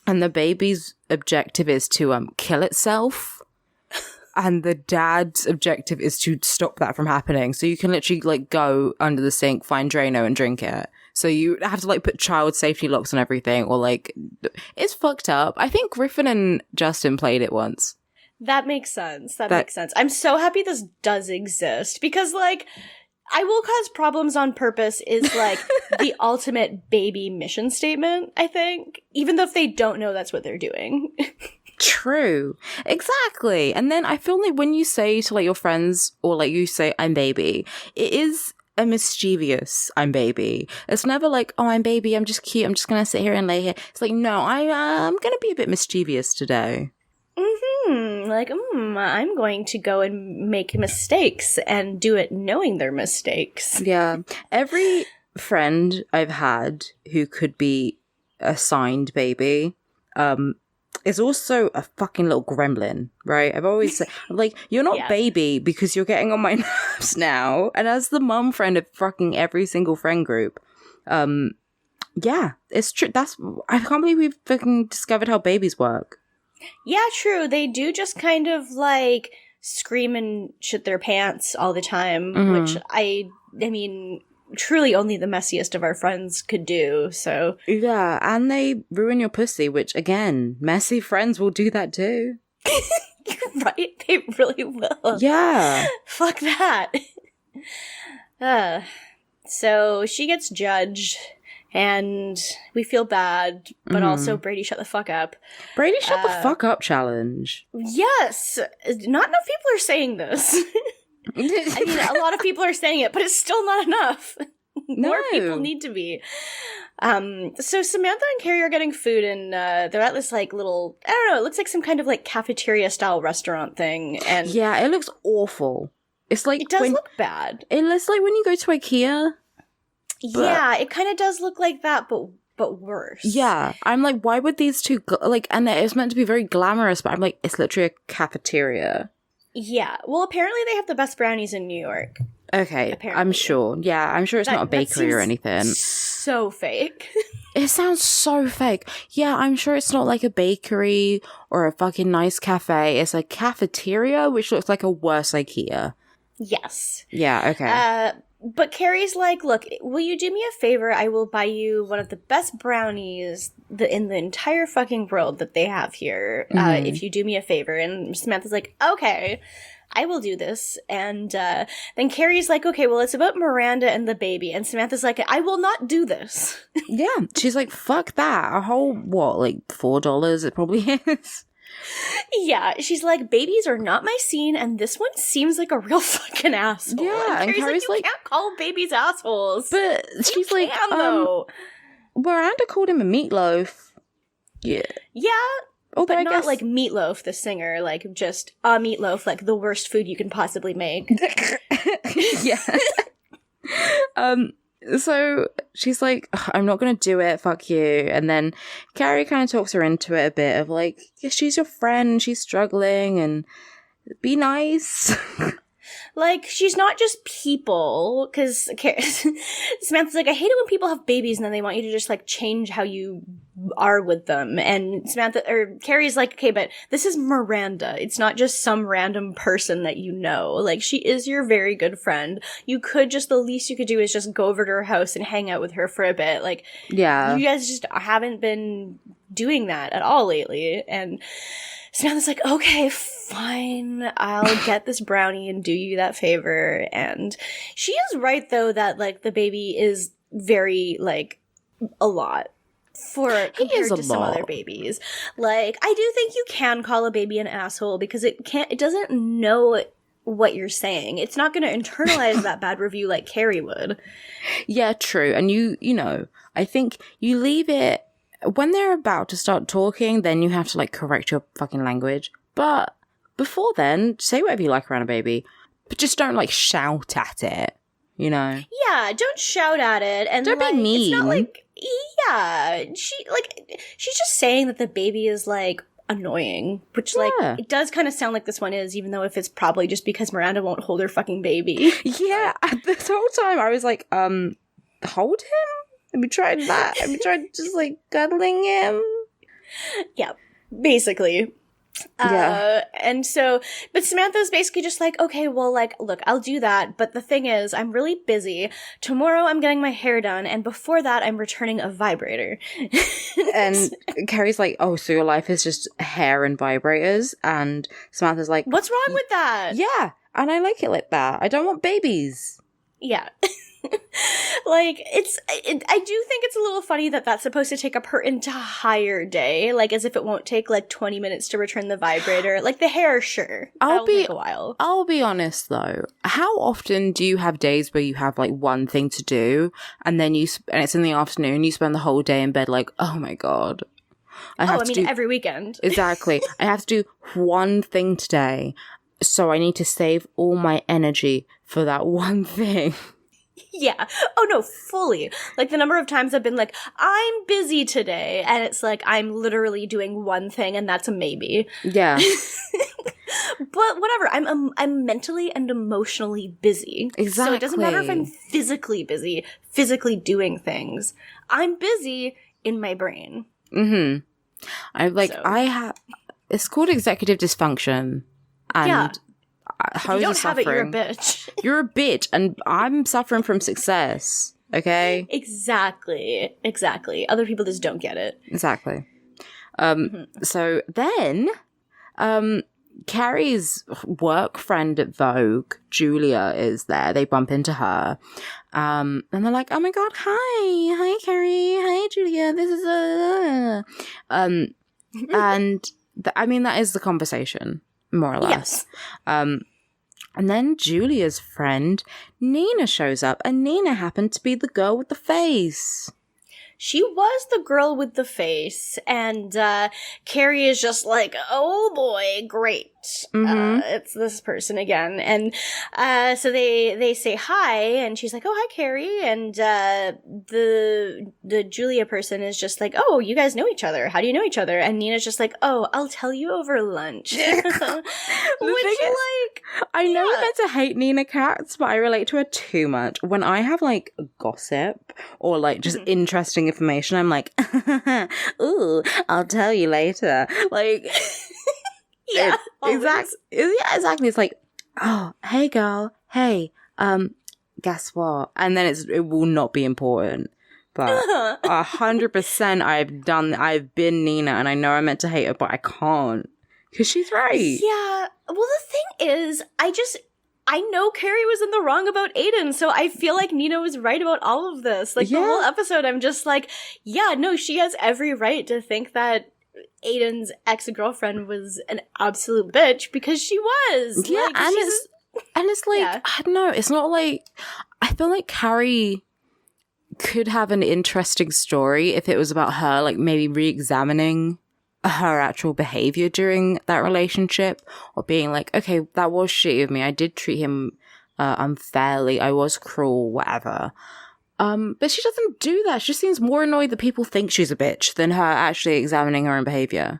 and the baby's objective is to kill itself. And the dad's objective is to stop that from happening. So you can literally, like, go under the sink, find Drano, and drink it. So you have to, like, put child safety locks on everything, or, like, it's fucked up. I think Griffin and Justin played it once. That makes sense. That makes sense. I'm so happy this does exist, because, like, I will cause problems on purpose is, like, the ultimate baby mission statement, I think. Even though if they don't know that's what they're doing. True. Exactly. And then I feel like when you say to, like, your friends, or, like, you say, I'm baby, it is a mischievous I'm baby. It's never like, oh, I'm baby, I'm just cute, I'm just gonna sit here and lay here. It's like, no, I'm gonna be a bit mischievous today. Like, I'm going to go and make mistakes and do it knowing they're mistakes. Yeah. Every friend I've had who could be assigned baby, is also a fucking little gremlin, right? I've always said, like, you're not baby because you're getting on my nerves now. And as the mum friend of fucking every single friend group, yeah, it's true. I can't believe we've fucking discovered how babies work. Yeah, true. They do just kind of, like, scream and shit their pants all the time, which I mean, truly only the messiest of our friends could do, so. Yeah, and they ruin your pussy, which, again, messy friends will do that too. Right? They really will. Yeah. Fuck that. So she gets judged, and we feel bad, but also Brady, shut the fuck up. Brady, shut the fuck up challenge. Yes! Not enough people are saying this. I mean, a lot of people are saying it, but it's still not enough. More people need to be. So Samantha and Carrie are getting food, and they're at this, like, little, I don't know, it looks like some kind of, like, cafeteria-style restaurant thing, and... Yeah, it looks awful. It's like... It does look bad. It looks like when you go to IKEA. Yeah, it kind of does look like that, but worse. Yeah, I'm like, why would these two, and it's meant to be very glamorous, but I'm like, it's literally a cafeteria. Yeah, well, apparently they have the best brownies in New York. Okay, apparently. I'm sure. Yeah, I'm sure it's not a bakery or anything. So fake. It sounds so fake. Yeah, I'm sure it's not like a bakery or a fucking nice cafe. It's a cafeteria, which looks like a worse IKEA. Yes. Yeah, okay. But Carrie's like, look, will you do me a favor? I will buy you one of the best brownies in the entire fucking world that they have here, if you do me a favor. And Samantha's like, okay, I will do this. And then Carrie's like, okay, well, it's about Miranda and the baby. And Samantha's like, I will not do this. Yeah, she's like, fuck that. A whole, like $4 it probably is. Yeah, she's like, babies are not my scene, and this one seems like a real fucking asshole. Yeah, and Carrie's like, you can't call babies assholes. But she's like, though. Miranda called him a meatloaf. Yeah. Yeah, although but I not guess... like Meatloaf, the singer, like just a meatloaf, like the worst food you can possibly make. Yeah. So she's like, I'm not going to do it, fuck you. And then Carrie kind of talks her into it a bit of like, yeah, she's your friend, she's struggling, and be nice. Like, she's not just people, because Samantha's like, I hate it when people have babies and then they want you to just, like, change how you are with them. And Carrie's like, okay, but this is Miranda. It's not just some random person that you know. Like, she is your very good friend. The least you could do is just go over to her house and hang out with her for a bit. Like, yeah, you guys just haven't been doing that at all lately. And Samantha's like, okay, fine, I'll get this brownie and do you that favor. And she is right, though, that, like, the baby is very, like, a lot compared to some other babies. Like, I do think you can call a baby an asshole because it doesn't know what you're saying. It's not going to internalize that bad review like Carrie would. Yeah, true. And you know, I think you leave it when they're about to start talking, then you have to, like, correct your fucking language. But before then, say whatever you like around a baby, but just don't like shout at it, you know? Yeah, don't shout at it, and Don't be mean. It's not like, yeah, she's just saying that the baby is like annoying, which like it does kind of sound like this one is, even though if it's probably just because Miranda won't hold her fucking baby. Yeah, this whole time I was like, hold him? Have you tried that? Have you tried just like cuddling him? Yeah, basically. And so, but Samantha's basically just like, okay, well, like, look, I'll do that, but the thing is, I'm really busy. Tomorrow I'm getting my hair done, and before that I'm returning a vibrator. And Carrie's like, oh, so your life is just hair and vibrators? And Samantha's like, what's wrong with that? Yeah, and I like it like that. I don't want babies. Yeah. Like, I do think it's a little funny that that's supposed to take up her entire day, like, as if it won't take, like, 20 minutes to return the vibrator. Like, the hair, sure. That'll take a while. I'll be honest, though. How often do you have days where you have, like, one thing to do, and then and it's in the afternoon, you spend the whole day in bed like, oh my god. I mean, every weekend. Exactly. I have to do one thing today, so I need to save all my energy for that one thing. Yeah. Oh, no, fully. Like, the number of times I've been like, I'm busy today, and it's like, I'm literally doing one thing, and that's a maybe. Yeah. But whatever, I'm mentally and emotionally busy. Exactly. So it doesn't matter if I'm physically busy, physically doing things. I'm busy in my brain. Mm-hmm. It's called executive dysfunction. And yeah. If you don't have it, you're a bitch. You're a bitch, and I'm suffering from success, okay? Exactly. Other people just don't get it. Exactly. So then, Carrie's work friend at Vogue, Julia, is there. They bump into her. And they're like, oh my god, hi Carrie, hi Julia, this is and that is the conversation, more or less. Yes. And then Julia's friend, Nina, shows up, and Nina happened to be the girl with the face. She was the girl with the face, and Carrie is just like, oh boy, great. Mm-hmm. It's this person again. And so they say hi, and she's like, oh, hi, Carrie. And the Julia person is just like, oh, you guys know each other. How do you know each other? And Nina's just like, oh, I'll tell you over lunch. I know you're meant to hate Nina Katz, but I relate to her too much. When I have, like, gossip or, like, just interesting information, I'm like, ooh, I'll tell you later. Like, exactly. It's like, oh, hey, girl. Hey, guess what? And then it will not be important. But 100% I've been Nina, and I know I meant to hate her, but I can't. Because she's right. Yeah. Well, the thing is, I know Carrie was in the wrong about Aiden, so I feel like Nina was right about all of this. Like, the whole episode, I'm just like, yeah, no, she has every right to think that Aiden's ex-girlfriend was an absolute bitch, because she was. Yeah, like, and it's like, I don't know, it's not like, I feel like Carrie could have an interesting story if it was about her, like, maybe re-examining her actual behavior during that relationship, or being like, okay, that was shitty of me, I did treat him unfairly, I was cruel, whatever. But she doesn't do that. She just seems more annoyed that people think she's a bitch than her actually examining her own behavior.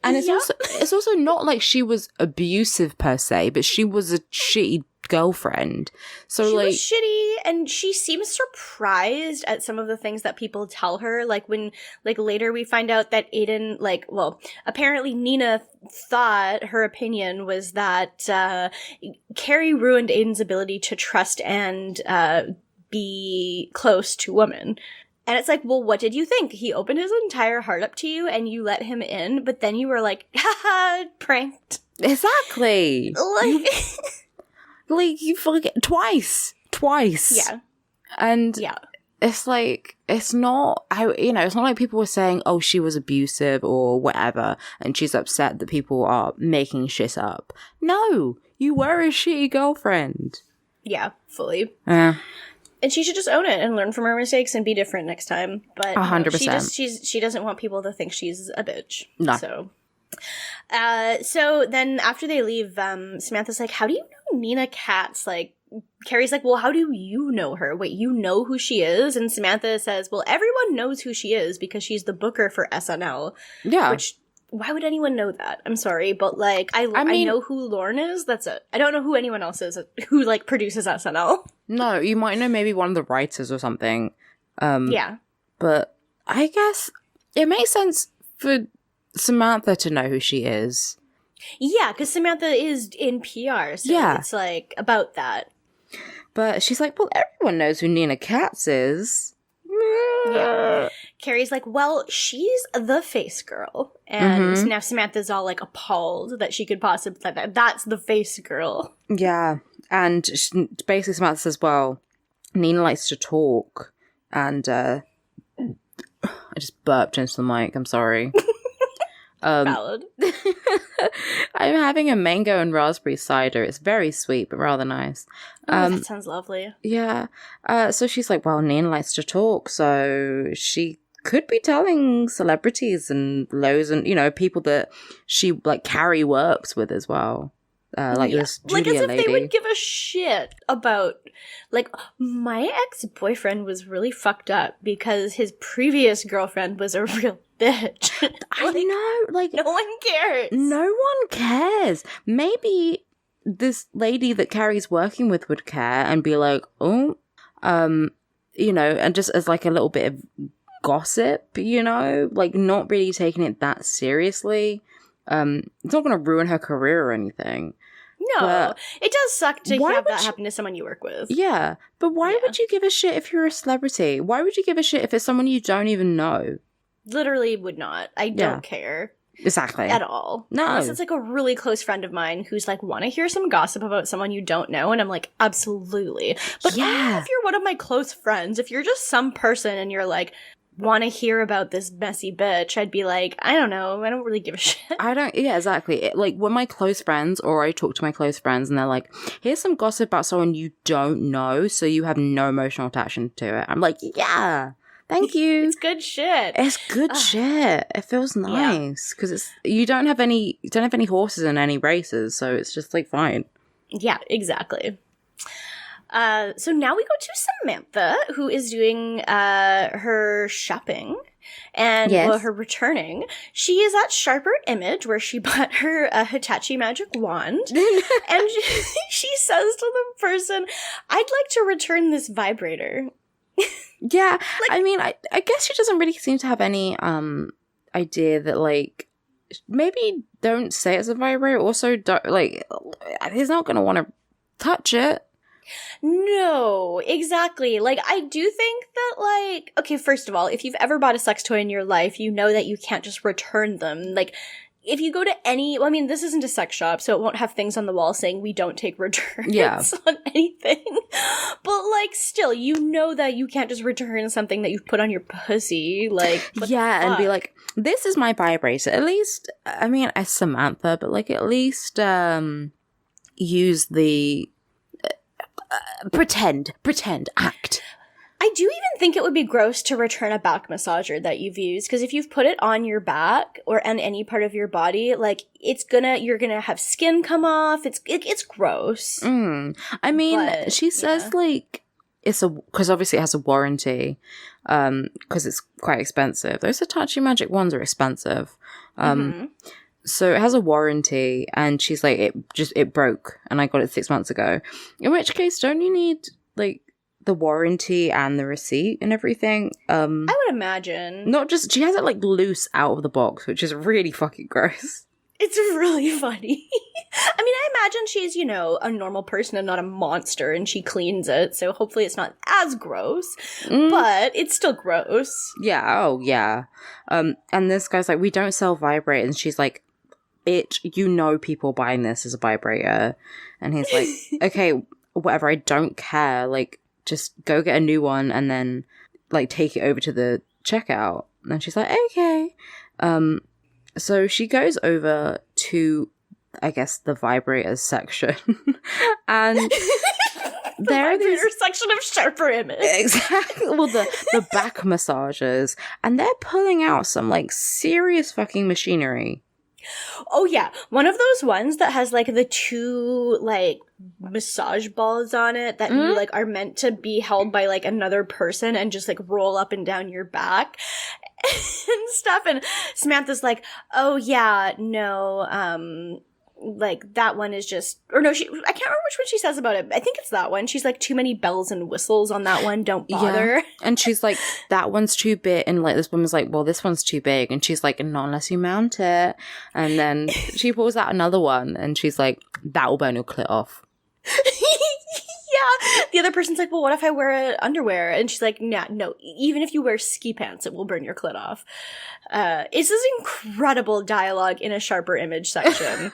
And it's also not like she was abusive per se, but she was a shitty girlfriend. So she was shitty, and she seems surprised at some of the things that people tell her. Like, when, like, later we find out that Aiden, like, well, apparently Nina thought her opinion was that Carrie ruined Aiden's ability to trust and be close to women. And it's like, well, what did you think? He opened his entire heart up to you, and you let him in, but then you were like, haha, pranked. Exactly. Like, you forget twice. Yeah. And it's like, it's not, it's not like people were saying, oh, she was abusive or whatever, and she's upset that people are making shit up. No, you were a shitty girlfriend. Yeah, fully. And she should just own it and learn from her mistakes and be different next time. But 100%. She doesn't want people to think she's a bitch. No. So So then after they leave, Samantha's like, how do you know Nina Katz? Like, Carrie's like, well, how do you know her? Wait, you know who she is? And Samantha says, well, everyone knows who she is because she's the booker for SNL. Yeah. Which, why would anyone know that? I'm sorry, but like, I know who Lorne is. That's it. I don't know who anyone else is who like produces SNL. No, you might know maybe one of the writers or something. Yeah. But I guess it makes sense for Samantha to know who she is. Yeah, because Samantha is in PR, so Yeah. it's like about that. But she's like, well, everyone knows who Nina Katz is. Yeah. Carrie's like, well, she's the face girl. And now Samantha's all like appalled that she could possibly, that's the face girl. Yeah. And basically Samantha says, well, Nina likes to talk. And I just burped into the mic. I'm sorry. Valid. I'm having a mango and raspberry cider. It's very sweet, but rather nice. That sounds lovely. Yeah. So she's like, well, Nina likes to talk, so she could be telling celebrities and loads and, you know, people that she, like, Carrie works with as well. Like this Julia like as if lady. they would give a shit about, like, my ex-boyfriend was really fucked up because his previous girlfriend was a real bitch. I know, like, no one cares. No one cares. Maybe this lady that Carrie's working with would care and be like, oh, you know, and just as like a little bit of gossip, you know, like not really taking it that seriously. It's not going to ruin her career or anything. No, but it does suck to have that happen to someone you work with. Yeah, but why would you give a shit if you're a celebrity? Why would you give a shit if it's someone you don't even know? Literally would not. I don't care. Exactly. At all. No. Unless it's like a really close friend of mine who's like, want to hear some gossip about someone you don't know? And I'm like, absolutely. But only if you're one of my close friends, if you're just some person and you're like, want to hear about this messy bitch, I'd be like, I don't know. I don't really give a shit. Yeah, exactly. Like, when my close friends, or I talk to my close friends and they're like, here's some gossip about someone you don't know, so you have no emotional attachment to it. I'm like, yeah. Thank you. It's good shit. It's good shit. It feels nice because you don't have any horses in any races, so it's just like fine. Yeah, exactly. So now we go to Samantha, who is doing her shopping and her returning. She is at Sharper Image where she bought her Hitachi Magic Wand, and she says to the person, "I'd like to return this vibrator." Yeah, like, I mean, I guess she doesn't really seem to have any idea that, like, maybe don't say it's a vibrator. Also, don't, like, he's not going to want to touch it. No, exactly. Like, I do think that, like, okay, first of all, if you've ever bought a sex toy in your life, you know that you can't just return them. Like, if you go to any, well, I mean, this isn't a sex shop, so it won't have things on the wall saying we don't take returns on anything. But, like, still, you know that you can't just return something that you've put on your pussy. Like, and be like, this is my vibrator. At least, I mean, as Samantha, but, like, at least use the pretend, act. I do even think it would be gross to return a back massager that you've used, because if you've put it on your back or on any part of your body, like, you're gonna have skin come off. It's gross. I mean, she says like because obviously it has a warranty, because it's quite expensive. Those Hitachi Magic Wands are expensive. So it has a warranty, and she's like, it broke, and I got it 6 months ago. In which case, don't you need like the warranty and the receipt and everything? I would imagine. Not just, she has it like loose out of the box, which is really fucking gross. It's really funny. I mean, I imagine she's, you know, a normal person and not a monster, and she cleans it, so hopefully it's not as gross, but it's still gross. Yeah, oh yeah. And this guy's like, we don't sell vibrators, and she's like, bitch, you know people buying this as a vibrator. And he's like, okay, whatever, I don't care, like, just go get a new one and then, like, take it over to the checkout. And she's like, okay. So she goes over to, I guess, the vibrators section. And there are these section of Sharper Image. Exactly. Well, the back massagers. And they're pulling out some, like, serious fucking machinery. Oh yeah, one of those ones that has like the two like massage balls on it that you like are meant to be held by like another person and just like roll up and down your back and stuff. And Samantha's like, oh yeah, no, like that one is just, or no, I can't remember which one she says about it. I think it's that one. She's like, too many bells and whistles on that one. Don't bother. Yeah. And she's like, that one's too big. And like this woman's like, well, this one's too big. And she's like, not unless you mount it. And then she pulls out another one and she's like, that will burn your clit off. Yeah. The other person's like, well, what if I wear underwear? And she's like, nah, no, even if you wear ski pants, it will burn your clit off. It's this incredible dialogue in a sharper image section.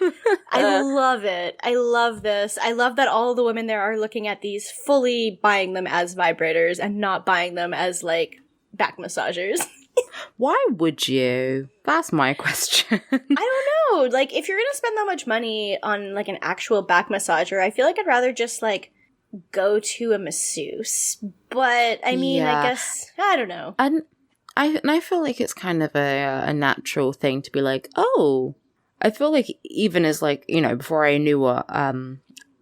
I love it. I love this. I love that all the women there are looking at these, fully buying them as vibrators and not buying them as like back massagers. Why would you? That's my question. I don't know. Like, if you're gonna spend that much money on like an actual back massager, I feel like I'd rather just like go to a masseuse. But I mean, I guess I don't know. And I feel like it's kind of a natural thing to be like, oh, I feel like even as like, you know, before I knew what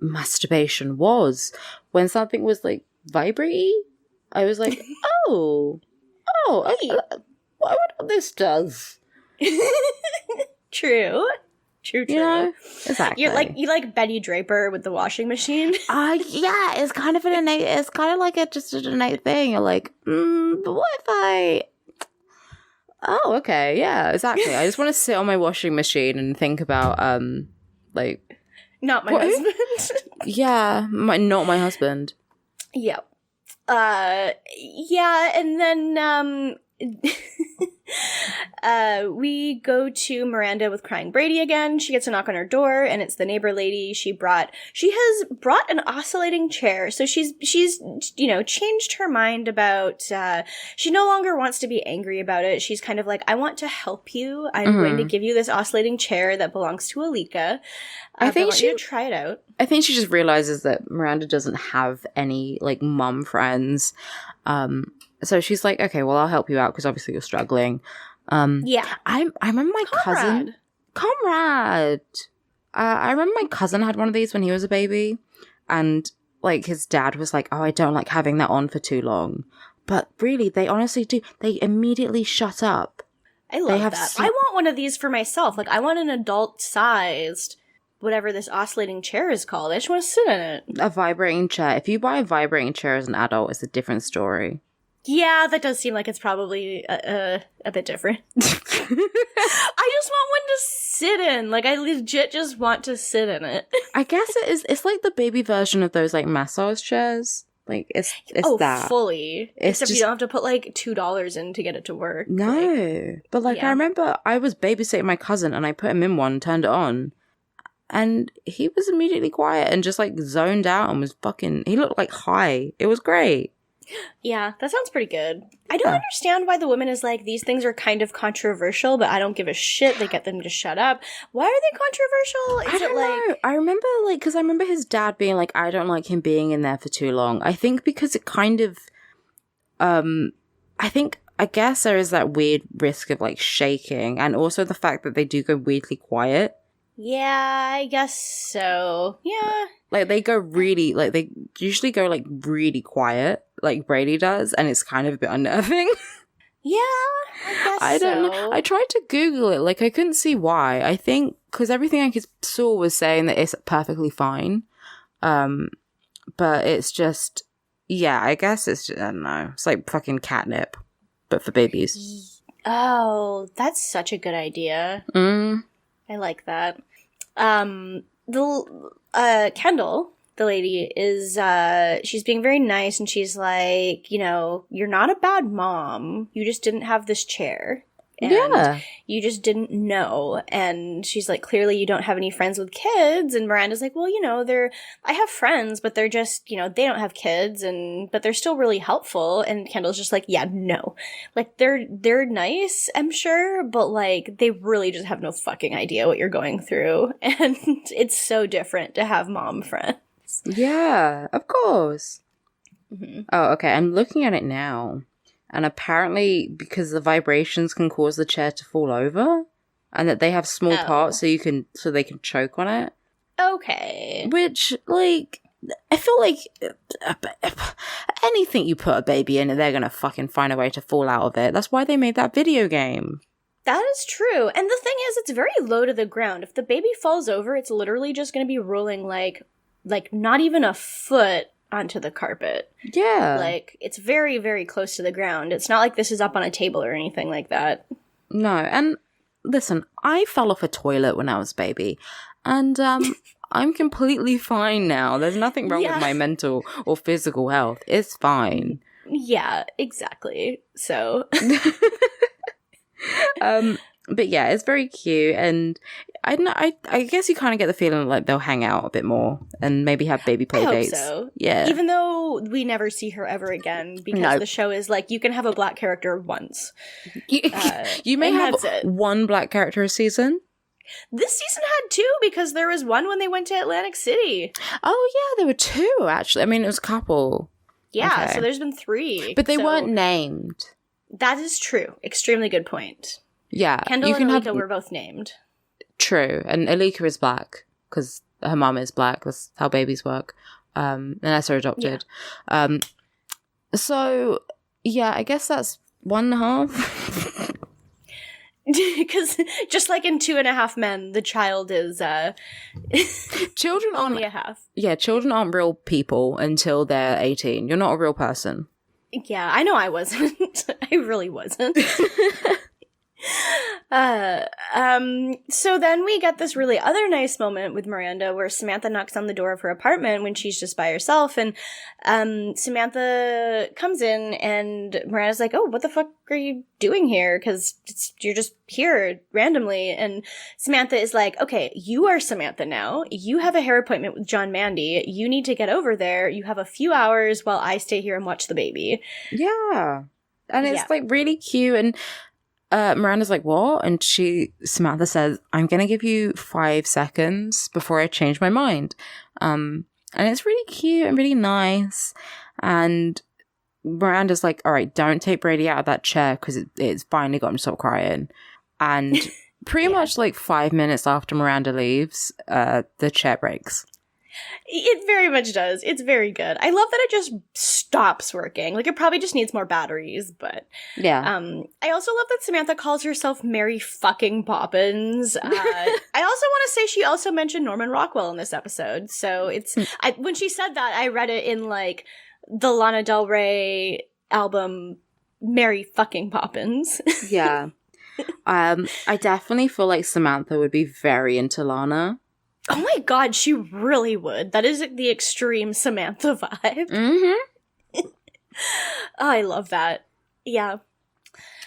masturbation was, when something was like vibrate-y, I was like, oh, I wonder what this does. True. You know? Exactly. You like Betty Draper with the washing machine. Yeah, it's kind of an innate. It's kind of like just an innate thing. You're like, but what if I? Oh, okay, yeah, exactly. I just want to sit on my washing machine and think about like not my husband. Yeah, not my husband. Yep. Yeah, and then we go to Miranda with crying Brady again. She gets a knock on her door, and it's the neighbor lady. She has brought an oscillating chair. So she's you know, changed her mind about, she no longer wants to be angry about it. She's kind of like, I want to help you. I'm going to give you this oscillating chair that belongs to Alika. I want you to try it out. I think she just realizes that Miranda doesn't have any like mum friends. So she's like, okay, well, I'll help you out because obviously you're struggling. Yeah. I remember my cousin. Comrade. I remember my cousin had one of these when he was a baby. And like his dad was like, oh, I don't like having that on for too long. But really, they honestly do. They immediately shut up. I love that. I want one of these for myself. Like, I want an adult-sized, whatever this oscillating chair is called. I just want to sit in it. A vibrating chair. If you buy a vibrating chair as an adult, it's a different story. Yeah, that does seem like it's probably a bit different. I just want one to sit in. Like, I legit just want to sit in it. I guess it is. It's like the baby version of those, like, massage chairs. Like, it's that. Fully. It's Except you don't have to put, like, $2 in to get it to work. No. But, like, yeah. I remember I was babysitting my cousin, and I put him in one, turned it on, and he was immediately quiet and just, like, zoned out and was fucking... He looked, like, high. It was great. Yeah, that sounds pretty good. I don't understand why the woman is like, these things are kind of controversial, but I don't give a shit. They get them to shut up. Why are they controversial? I don't know. I remember, like, because I remember his dad being like, I don't like him being in there for too long. I think because it kind of, I guess there is that weird risk of, like, shaking, and also the fact that they do go weirdly quiet. Yeah, I guess so. Yeah. Like, they go really, like, they usually go, like, really quiet, like Brady does, and it's kind of a bit unnerving. Yeah, I don't know. I tried to Google it, like, I couldn't see why. I think, because everything I saw was saying that it's perfectly fine. But it's just, yeah, I guess it's just, I don't know. It's like fucking catnip, but for babies. Oh, that's such a good idea. I like that. Kendall, the lady, is, she's being very nice, and she's like, you know, you're not a bad mom. You just didn't have this chair. And you just didn't know. And she's like, clearly you don't have any friends with kids. And Miranda's like, well, you know, I have friends, but they're just, you know, they don't have kids, but they're still really helpful. And Kendall's just like, yeah, no. Like, they're nice, I'm sure, but like, they really just have no fucking idea what you're going through. And it's so different to have mom friends. Yeah, of course. Mm-hmm. Oh, okay. I'm looking at it now. And apparently, because the vibrations can cause the chair to fall over. and that they have small parts so they can choke on it. Okay. Which, like, I feel like anything you put a baby in, they're gonna fucking find a way to fall out of it. That's why they made that video game. That is true. And the thing is, it's very low to the ground. If the baby falls over, it's literally just going to be rolling like not even a foot onto the carpet. Yeah. Like, it's very, very close to the ground. It's not like this is up on a table or anything like that. No, and listen, I fell off a toilet when I was a baby, and I'm completely fine now. There's nothing wrong with my mental or physical health. It's fine. Yeah, exactly. So... But yeah, it's very cute, and I don't know, I guess you kind of get the feeling like they'll hang out a bit more and maybe have baby play dates. I hope so. Yeah. Even though we never see her ever again, because the show is like, you can have a black character once. You may have one black character a season. This season had 2, because there was one when they went to Atlantic City. Oh yeah, there were 2 actually. I mean, it was a couple. Yeah, okay. So there's been 3. But they weren't named. That is true. Extremely good point. Yeah. Kendall and Alika were both named. True. And Alika is black because her mum is black. That's how babies work. Unless they're adopted. Yeah. So, yeah, I guess that's 1.5. Because just like in 2.5 Men, the child is children aren't only a half. Yeah, children aren't real people until they're 18. You're not a real person. Yeah, I know I wasn't. I really wasn't. So then we get this really other nice moment with Miranda where Samantha knocks on the door of her apartment when she's just by herself, and Samantha comes in and Miranda's like, oh, what the fuck are you doing here? Because you're just here randomly. And Samantha is like, okay, you are Samantha now. You have a hair appointment with John Mandy. You need to get over there. You have a few hours while I stay here and watch the baby. Yeah. And it's like really cute, and Miranda's like, what? And Samantha says, I'm going to give you 5 seconds before I change my mind. And it's really cute and really nice. And Miranda's like, all right, don't take Brady out of that chair because it's finally got him to stop crying. And pretty much like 5 minutes after Miranda leaves, the chair breaks. It very much does. It's very good. I love that it just stops working. Like, it probably just needs more batteries, but... Yeah. I also love that Samantha calls herself Mary fucking Poppins. I also want to say she also mentioned Norman Rockwell in this episode, so it's... when she said that, I read it in, like, the Lana Del Rey album, Mary fucking Poppins. Yeah. I definitely feel like Samantha would be very into Lana. Oh my god, she really would. That is the extreme Samantha vibe. Mm-hmm. Oh, I love that. Yeah.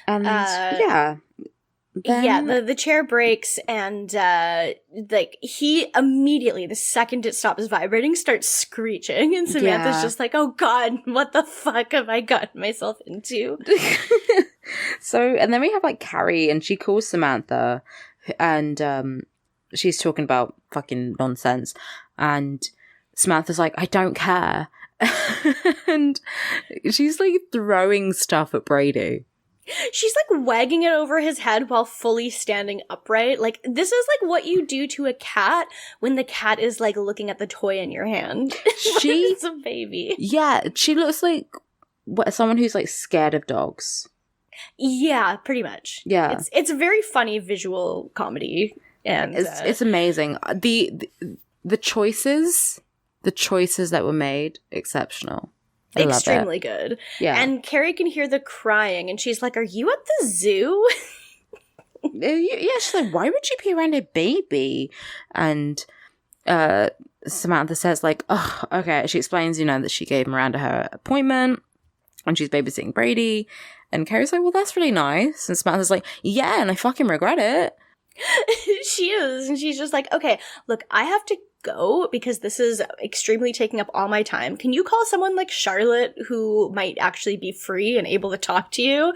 And yeah. Yeah, the chair breaks, and like he immediately, the second it stops vibrating, starts screeching, and Samantha's just like, oh god, what the fuck have I gotten myself into? So, and then we have like Carrie, and she calls Samantha, and she's talking about fucking nonsense, and Samantha's like, I don't care. And she's like throwing stuff at Brady. She's like wagging it over his head while fully standing upright. Like, this is like what you do to a cat when the cat is like looking at the toy in your hand. She's a baby. Yeah, she looks like someone who's like scared of dogs. Yeah, pretty much. Yeah. It's a very funny visual comedy. And it's amazing. The choices that were made, exceptional. Extremely good. Yeah. And Carrie can hear the crying, and she's like, are you at the zoo? Yeah, she's like, why would you be around a baby? And Samantha says like, oh, okay. She explains, that she gave Miranda her appointment and she's babysitting Brady. And Carrie's like, well, that's really nice. And Samantha's like, yeah, and I fucking regret it. She is. And she's just like, okay, look, I have to go because this is extremely taking up all my time. Can you call someone like Charlotte who might actually be free and able to talk to you?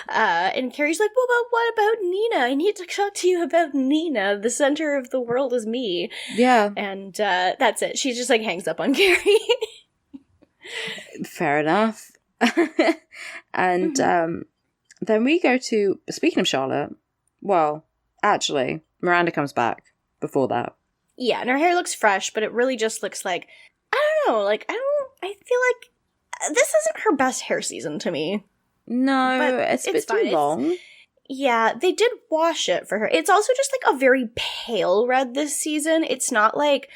And Carrie's like, well, but what about Nina? I need to talk to you about Nina. The center of the world is me. Yeah. And that's it. She just like hangs up on Carrie. Fair enough. And then we go to, speaking of Charlotte, well, Actually, Miranda comes back before that. Yeah, and her hair looks fresh, but it really just looks like, I don't know, like, I feel like this isn't her best hair season to me. No, But it's a bit fine. too long. Yeah, they did wash it for her. It's also just like a very pale red this season. It's not like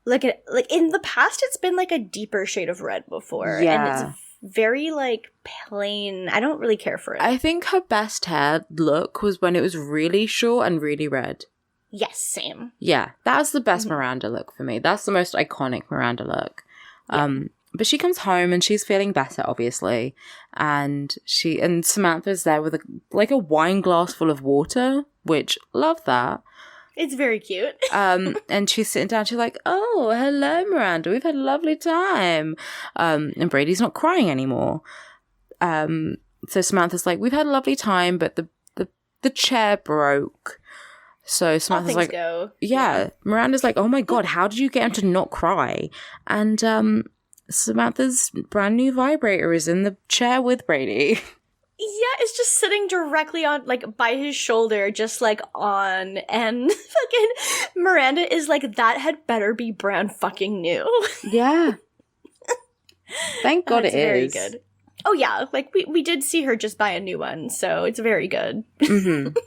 in the past it's been like a deeper shade of red before. Yeah. And it's very like plain. I don't really care for it. I think her best hair look was when it was really short and really red. Yes, same. Yeah, that's the best Miranda look for me. That's the most iconic Miranda look. But she comes home and she's feeling better, obviously. And Samantha's there with a wine glass full of water, which love that. It's very cute. And she's sitting down, she's like, "Oh, hello, Miranda. We've had a lovely time." And Brady's not crying anymore. So Samantha's like, "We've had a lovely time, but the chair broke." So Samantha's like, go. Yeah. Miranda's like, "Oh my God, how did you get him to not cry?" And Samantha's brand new vibrator is in the chair with Brady. Yeah, it's just sitting directly on, like, by his shoulder, just, like, on, and fucking Miranda is like, that had better be brand fucking new. Yeah. Thank God It's it very is. good. Oh yeah, like, we did see her just buy a new one, so it's very good. Mm-hmm.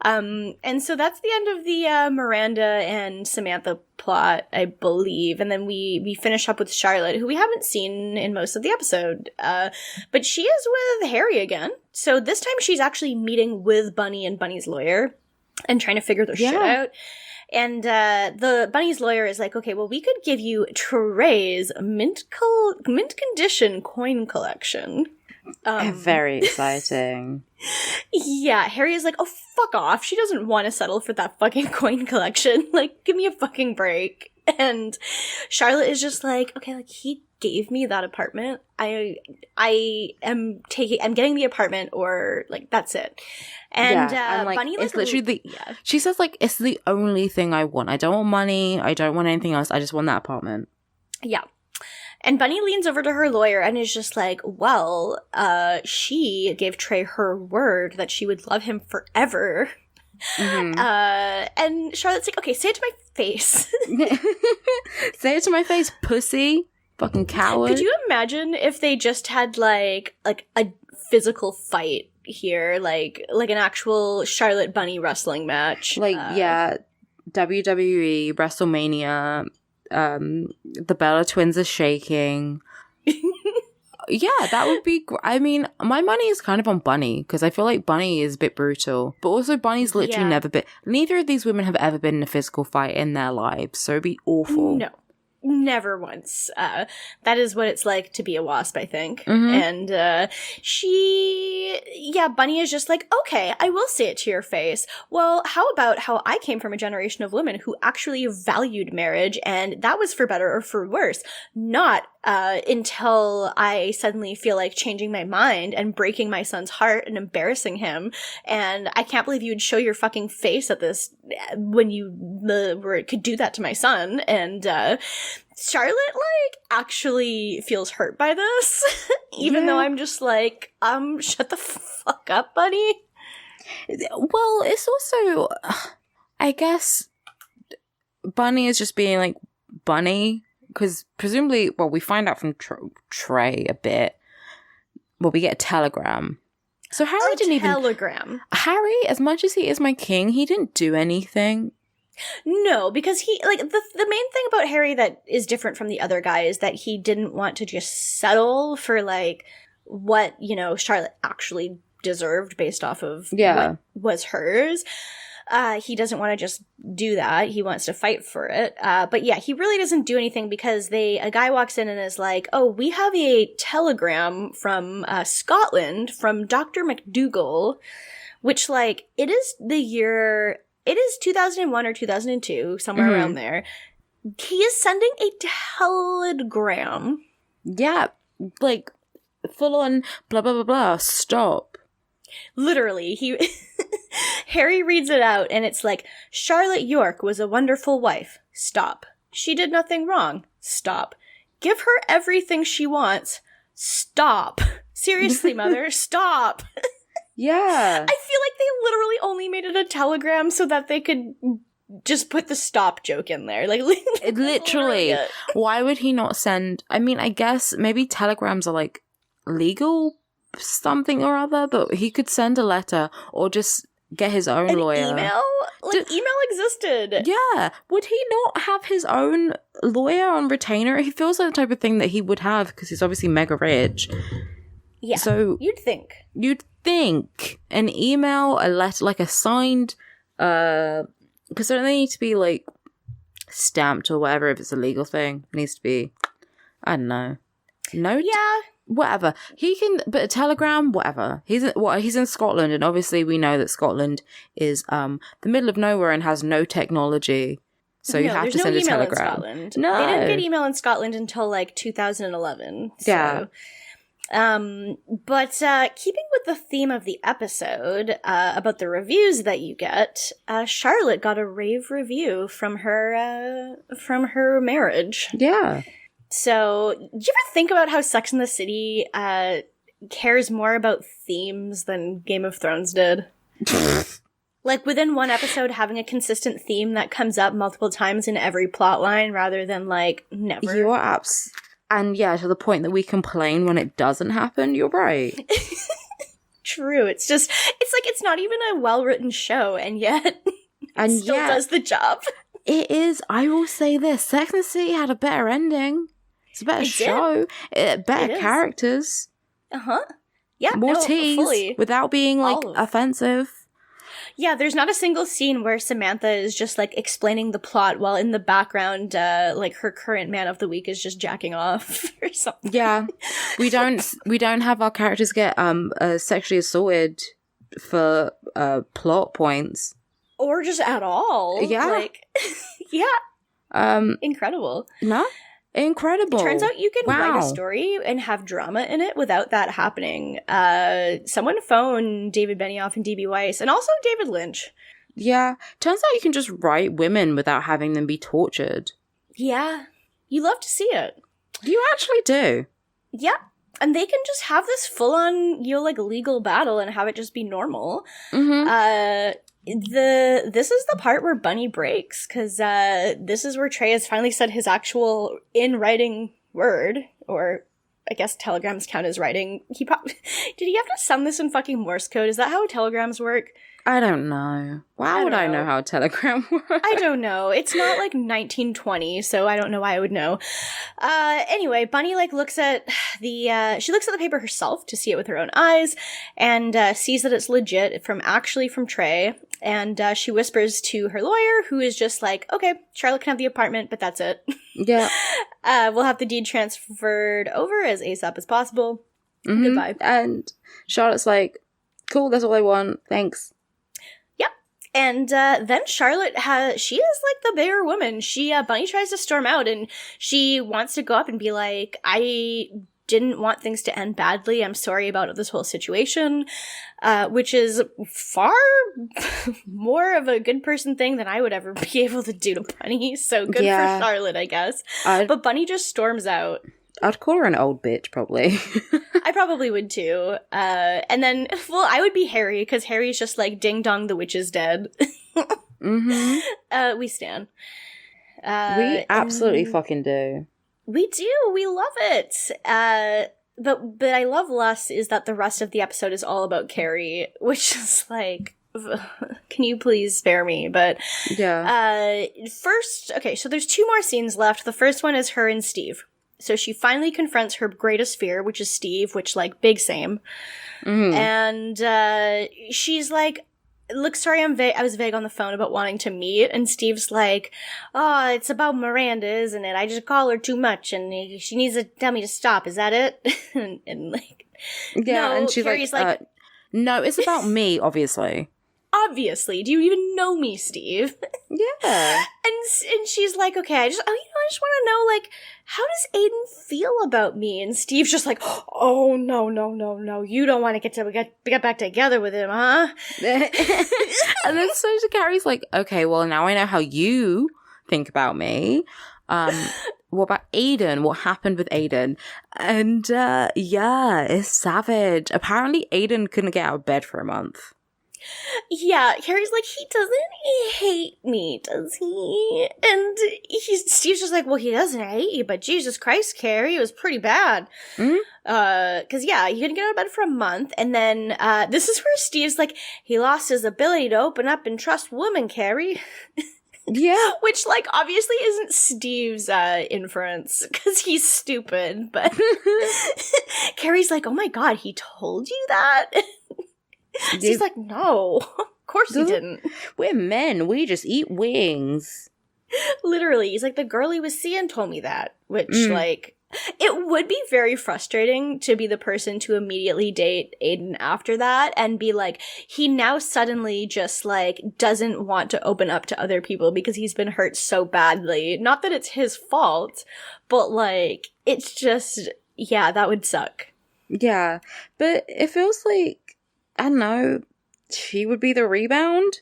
And so that's the end of the Miranda and Samantha plot, I believe. And then we finish up with Charlotte, who we haven't seen in most of the episode. But she is with Harry again. So this time she's actually meeting with Bunny and Bunny's lawyer and trying to figure their shit out. And the Bunny's lawyer is like, "Okay, well, we could give you Trey's mint condition coin collection." Very exciting. Yeah, Harry is like, "Oh, fuck off. She doesn't want to settle for that fucking coin collection. Like, give me a fucking break." And Charlotte is just like, "Okay, like, he gave me that apartment. I'm getting the apartment, or, like, that's it." And like, Bunny, like, it's literally she says, like, "It's the only thing I want. I don't want money. I don't want anything else. I just want that apartment." Yeah. And Bunny leans over to her lawyer and is just like, "Well, she gave Trey her word that she would love him forever." Mm-hmm. And Charlotte's like, "Okay, say it to my face." Say it to my face, pussy. Fucking coward. Could you imagine if they just had like a physical fight here, like an actual Charlotte Bunny wrestling match? Like, yeah, WWE, WrestleMania, the Bella twins are shaking. Yeah, that would be I mean, my money is kind of on Bunny, because I feel like Bunny is a bit brutal, but also Bunny's literally neither of these women have ever been in a physical fight in their lives, so it'd be awful. No. Never once. That is what it's like to be a wasp, I think. Mm-hmm. And Bunny is just like, "Okay, I will say it to your face. Well, how about how I came from a generation of women who actually valued marriage, and that was for better or for worse. Not until I suddenly feel like changing my mind and breaking my son's heart and embarrassing him. And I can't believe you would show your fucking face at this when you could do that to my son." And Charlotte, like, actually feels hurt by this, even though I'm just like, shut the fuck up, Bunny. Well, it's also, I guess, Bunny is just being, like, Bunny, because presumably, well, we find out from Trey a bit. Well, we get a telegram. So Harry telegram. Harry, as much as he is my king, he didn't do anything. No, because he, like, the main thing about Harry that is different from the other guy is that he didn't want to just settle for, like, what, you know, Charlotte actually deserved based off of what was hers. He doesn't want to just do that. He wants to fight for it. But yeah, he really doesn't do anything because a guy walks in and is like, "Oh, we have a telegram from Scotland from Dr. McDougall," which, like, it is 2001 or 2002, somewhere around there. He is sending a telegram. Yeah, like, full on blah, blah, blah, blah. Stop. Literally, Harry reads it out and it's like, "Charlotte York was a wonderful wife. Stop. She did nothing wrong. Stop. Give her everything she wants. Stop. Seriously, mother, stop." Yeah. I feel like they literally only made it a telegram so that they could just put the stop joke in there. Like, literally. it. Why would he not send... I mean, I guess maybe telegrams are, like, legal something or other, but he could send a letter or just get his own lawyer. Email? Like, email existed. Yeah. Would he not have his own lawyer on retainer? He feels like the type of thing that he would have because he's obviously mega rich. Yeah. So you'd think an email, a letter, like a signed, because don't they need to be like stamped or whatever if it's a legal thing? It needs to be, I don't know. Note? Yeah. Whatever. He can, but a telegram, whatever. He's in Scotland, and obviously we know that Scotland is the middle of nowhere and has no technology. So you have to send a telegram. In Scotland. No. They didn't get email in Scotland until like 2011. So. Yeah. But keeping with the theme of the episode, about the reviews that you get, Charlotte got a rave review from her marriage. Yeah. So, do you ever think about how Sex and the City cares more about themes than Game of Thrones did? Like, within one episode, having a consistent theme that comes up multiple times in every plot line rather than, like, never. You are and yeah, to the point that we complain when it doesn't happen, you're right. True. It's like it's not even a well-written show, and yet it still does the job. It is. I will say this. Sex and the City had a better ending. It's a better show. Better characters. Uh-huh. Yeah. More tease fully. Without being, like, offensive. Yeah, there's not a single scene where Samantha is just, like, explaining the plot while in the background, like, her current man of the week is just jacking off or something. Yeah. We don't have our characters get sexually assaulted for plot points. Or just at all. Yeah. Like, yeah. Incredible. No? Incredible. It turns out you can write a story and have drama in it without that happening. Someone phoned David Benioff and D.B. Weiss, and also David Lynch. Yeah. Turns out you can just write women without having them be tortured. Yeah. You love to see it. You actually do. Yeah. And they can just have this full-on, like, legal battle and have it just be normal. Mm-hmm. This is the part where Bunny breaks, because this is where Trey has finally said his actual in-writing word, or I guess telegrams count as writing. Did he have to send this in fucking Morse code? Is that how telegrams work? I don't know. Why would I know how a telegram works? I don't know. It's not like 1920, so I don't know why I would know. Anyway, Bunny looks at she looks at the paper herself to see it with her own eyes, and sees that it's legit from Trey. And she whispers to her lawyer, who is just like, okay, Charlotte can have the apartment, but that's it. Yeah. We'll have the deed transferred over as ASAP as possible. Mm-hmm. Goodbye. And Charlotte's like, cool, that's all I want. Thanks. Yep. And then Charlotte she is like the bigger woman. Bunny tries to storm out, and she wants to go up and be like, I didn't want things to end badly. I'm sorry about this whole situation, which is far more of a good person thing than I would ever be able to do to Bunny. So good for Charlotte, I guess. But Bunny just storms out. I'd call her an old bitch, probably. I probably would too. And then, well, I would be Harry, because Harry's just like, ding dong, the witch is dead. Mm-hmm. We stan. We absolutely fucking do. We do. We love it. But I love less is that the rest of the episode is all about Carrie, which is like, can you please spare me? But yeah. First, okay, so there's 2 more scenes left. The first one is her and Steve. So she finally confronts her greatest fear, which is Steve, which, like, big same. Mm-hmm. And she's like, look, sorry, I was vague on the phone about wanting to meet. And Steve's like, oh, it's about Miranda, isn't it? I just call her too much, and she needs to tell me to stop. Is that it? and like, yeah, no, and she's Carrie's like, no, it's about me, obviously. Obviously. Do you even know me, Steve? Yeah. And she's like, okay, I just want to know, like, how does Aiden feel about me? And Steve's just like, oh, no. You don't want to get back together with him, huh? And then so Carrie's like, okay, well, now I know how you think about me. Aiden? What happened with Aiden? And yeah, it's savage. Apparently Aiden couldn't get out of bed for a month. Yeah, Carrie's like, he doesn't hate me, does he? And Steve's just like, well, he doesn't hate you, but Jesus Christ, Carrie, it was pretty bad. Because, yeah, he couldn't get out of bed for a month, and then this is where Steve's like, he lost his ability to open up and trust women, Carrie. Yeah. Which, like, obviously isn't Steve's inference, because he's stupid, but Carrie's like, oh my god, he told you that? He's like, no, of course he didn't. We're men. We just eat wings. Literally. He's like, the girl he was seeing told me that. Which, like, it would be very frustrating to be the person to immediately date Aiden after that and be like, he now suddenly just, like, doesn't want to open up to other people because he's been hurt so badly. Not that it's his fault, but, like, it's just, yeah, that would suck. Yeah, but it feels like, I don't know, she would be the rebound?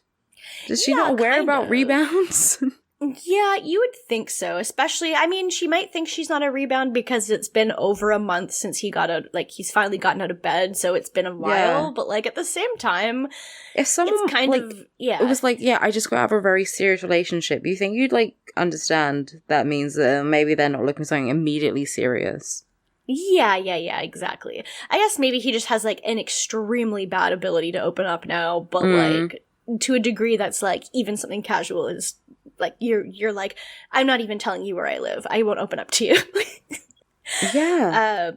Does she not worry about rebounds? Yeah, you would think so. Especially, I mean, she might think she's not a rebound because it's been over a month since he got out, like, he's finally gotten out of bed, so it's been a while. Yeah. But, like, at the same time, if someone, it's kind like, of, yeah. It was like, yeah, I just got out of a very serious relationship. You think you'd, like, understand that means that maybe they're not looking for something immediately serious. Yeah, exactly. I guess maybe he just has, like, an extremely bad ability to open up now, but, like, to a degree that's, like, even something casual is, like, you're like, I'm not even telling you where I live. I won't open up to you. Yeah.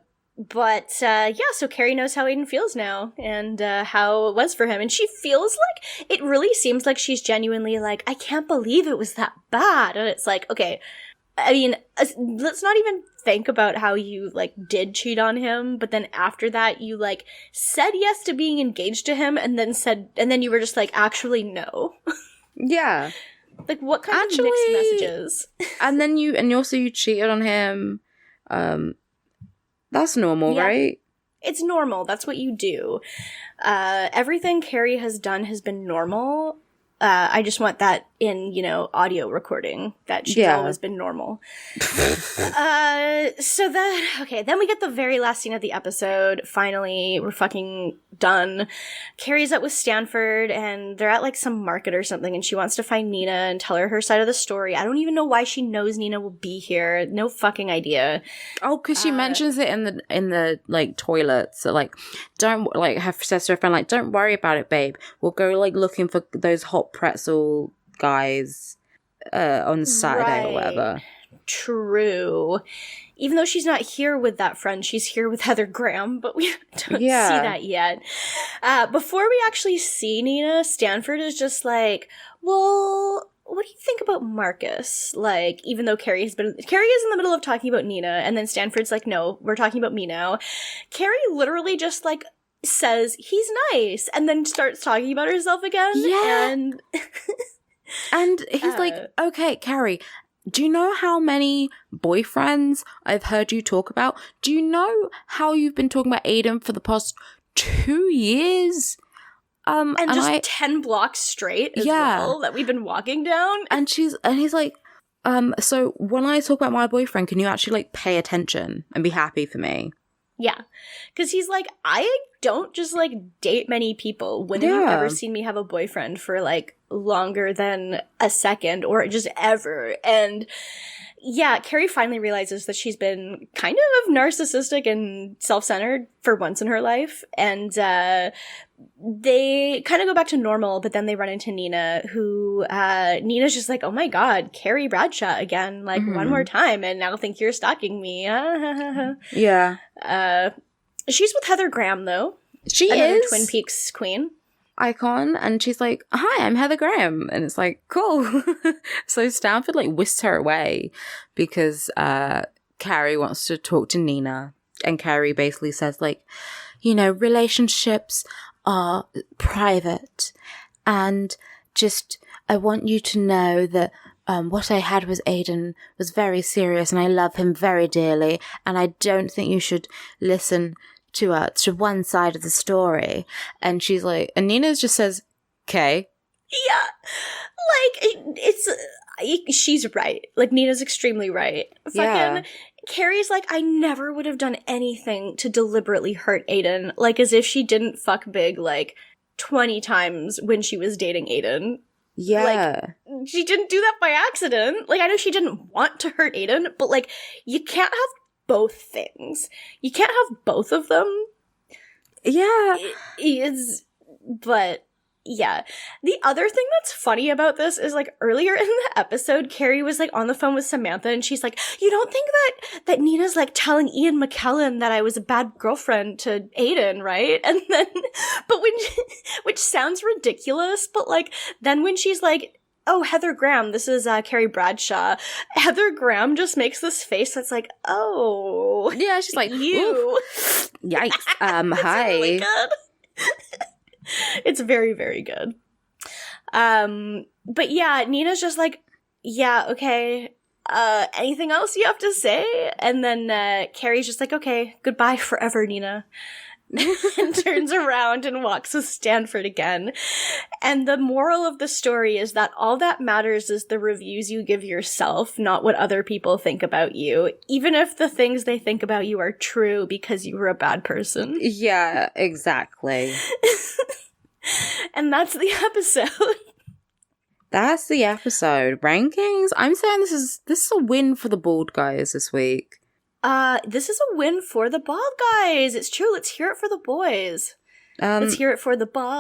So Carrie knows how Aiden feels now, and how it was for him, and she feels like, it really seems like she's genuinely like, I can't believe it was that bad, and it's like, okay, I mean, let's not even think about how you, like, did cheat on him, but then after that you, like, said yes to being engaged to him, and then you were just like, actually, no. Yeah. Like, what kind of mixed messages? And then you cheated on him. That's normal, right? It's normal. That's what you do. Everything Carrie has done has been normal. I just want that in, audio recording, that she's always been normal. Then we get the very last scene of the episode. Finally, we're fucking done. Carrie's up with Stanford, and they're at, like, some market or something, and she wants to find Nina and tell her side of the story. I don't even know why she knows Nina will be here. No fucking idea. Oh, because she mentions it in the like, toilet. So, like, don't, like, says to her friend, like, don't worry about it, babe. We'll go, like, looking for those hot pretzel guys on Saturday or whatever. True. Even though she's not here with that friend, she's here with Heather Graham, but we don't see that yet. Before we actually see Nina, Stanford is just like, well, what do you think about Marcus? Like, even though Carrie is in the middle of talking about Nina, and then Stanford's like, no, we're talking about me now. Carrie literally just, like, says he's nice, and then starts talking about herself again. Yeah. And he's like, okay, Carrie, do you know how many boyfriends I've heard you talk about? Do you know how you've been talking about Aiden for the past 2 years? And just 10 blocks straight as well that we've been walking down. And he's like, so when I talk about my boyfriend, can you actually, like, pay attention and be happy for me? Yeah. Because he's like, I don't just, like, date many people. When have you ever seen me have a boyfriend for, like, longer than a second or just ever? And yeah, Carrie finally realizes that she's been kind of narcissistic and self-centered for once in her life. And they kind of go back to normal, but then they run into Nina, who Nina's just like, oh my god, Carrie Bradshaw again, like, one more time, and now think you're stalking me. Yeah. She's with Heather Graham, though. She Another is. Twin Peaks queen. Icon, and she's like, hi, I'm Heather Graham, and it's like, cool. So Stanford, like, whisks her away because Carrie wants to talk to Nina, and Carrie basically says, like, relationships are private, and just, I want you to know that what I had with Aiden was very serious, and I love him very dearly, and I don't think you should listen to one side of the story. And she's like, and Nina just says, okay. Yeah. Like, it's, she's right. Like, Nina's extremely right. Fucking Carrie's like, I never would have done anything to deliberately hurt Aiden. Like, as if she didn't fuck big, like, 20 times when she was dating Aiden. Yeah. Like, she didn't do that by accident. Like, I know she didn't want to hurt Aiden, but, like, you can't have both things. You can't have both of them. Yeah. But yeah. The other thing that's funny about this is, like, earlier in the episode, Carrie was, like, on the phone with Samantha, and she's like, you don't think that Nina's, like, telling Ian McKellen that I was a bad girlfriend to Aiden, right? And then, but which sounds ridiculous, but, like, then when she's like, oh, Heather Graham, this is Carrie Bradshaw, Heather Graham just makes this face that's like, oh. Yeah, she's like, you. Yikes. Hi. Really good. It's very, very good. But yeah, Nina's just like, yeah, okay. Anything else you have to say? And then Carrie's just like, okay, goodbye forever, Nina. And turns around and walks with Stanford again. And the moral of the story is that all that matters is the reviews you give yourself, not what other people think about you, even if the things they think about you are true because you were a bad person. Yeah, exactly. And that's the episode. That's the episode. Rankings? I'm saying this is a win for the bald guys this week. This is a win for the bald guys. It's true. Let's hear it for the boys. Let's hear it for the balds.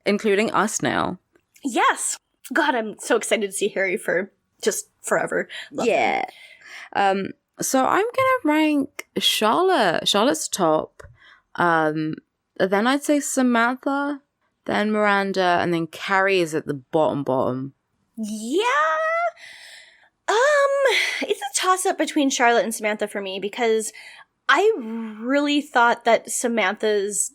Including us now. Yes. God, I'm so excited to see Harry for just forever. Love him. So I'm gonna rank Charlotte. Charlotte's top. Then I'd say Samantha, then Miranda, and then Carrie is at the bottom. Yeah. It's a toss-up between Charlotte and Samantha for me, because I really thought that Samantha's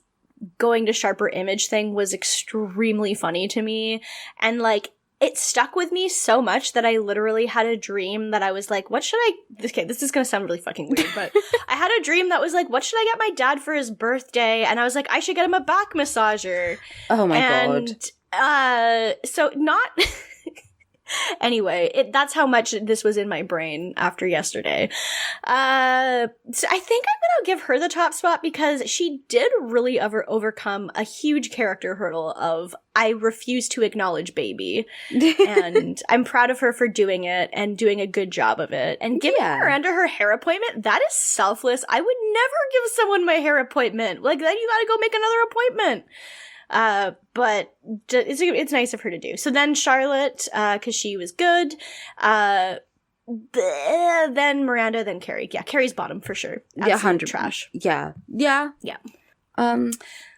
going to sharper image thing was extremely funny to me, and, like, it stuck with me so much that I literally had a dream that I was like, what should I... Okay, this is gonna sound really fucking weird, but I had a dream that was like, what should I get my dad for his birthday? And I was like, I should get him a back massager. Oh my God. So not... Anyway, that's how much this was in my brain after yesterday. So I think I'm gonna give her the top spot because she did really overcome a huge character hurdle of I refuse to acknowledge baby. And I'm proud of her for doing it and doing a good job of it. And giving Miranda her hair appointment, that is selfless. I would never give someone my hair appointment. Like, then you gotta go make another appointment. But it's nice of her to do. So then Charlotte, cause she was good. Then Miranda, then Carrie. Yeah, Carrie's bottom for sure. Absolute 100 trash. Yeah.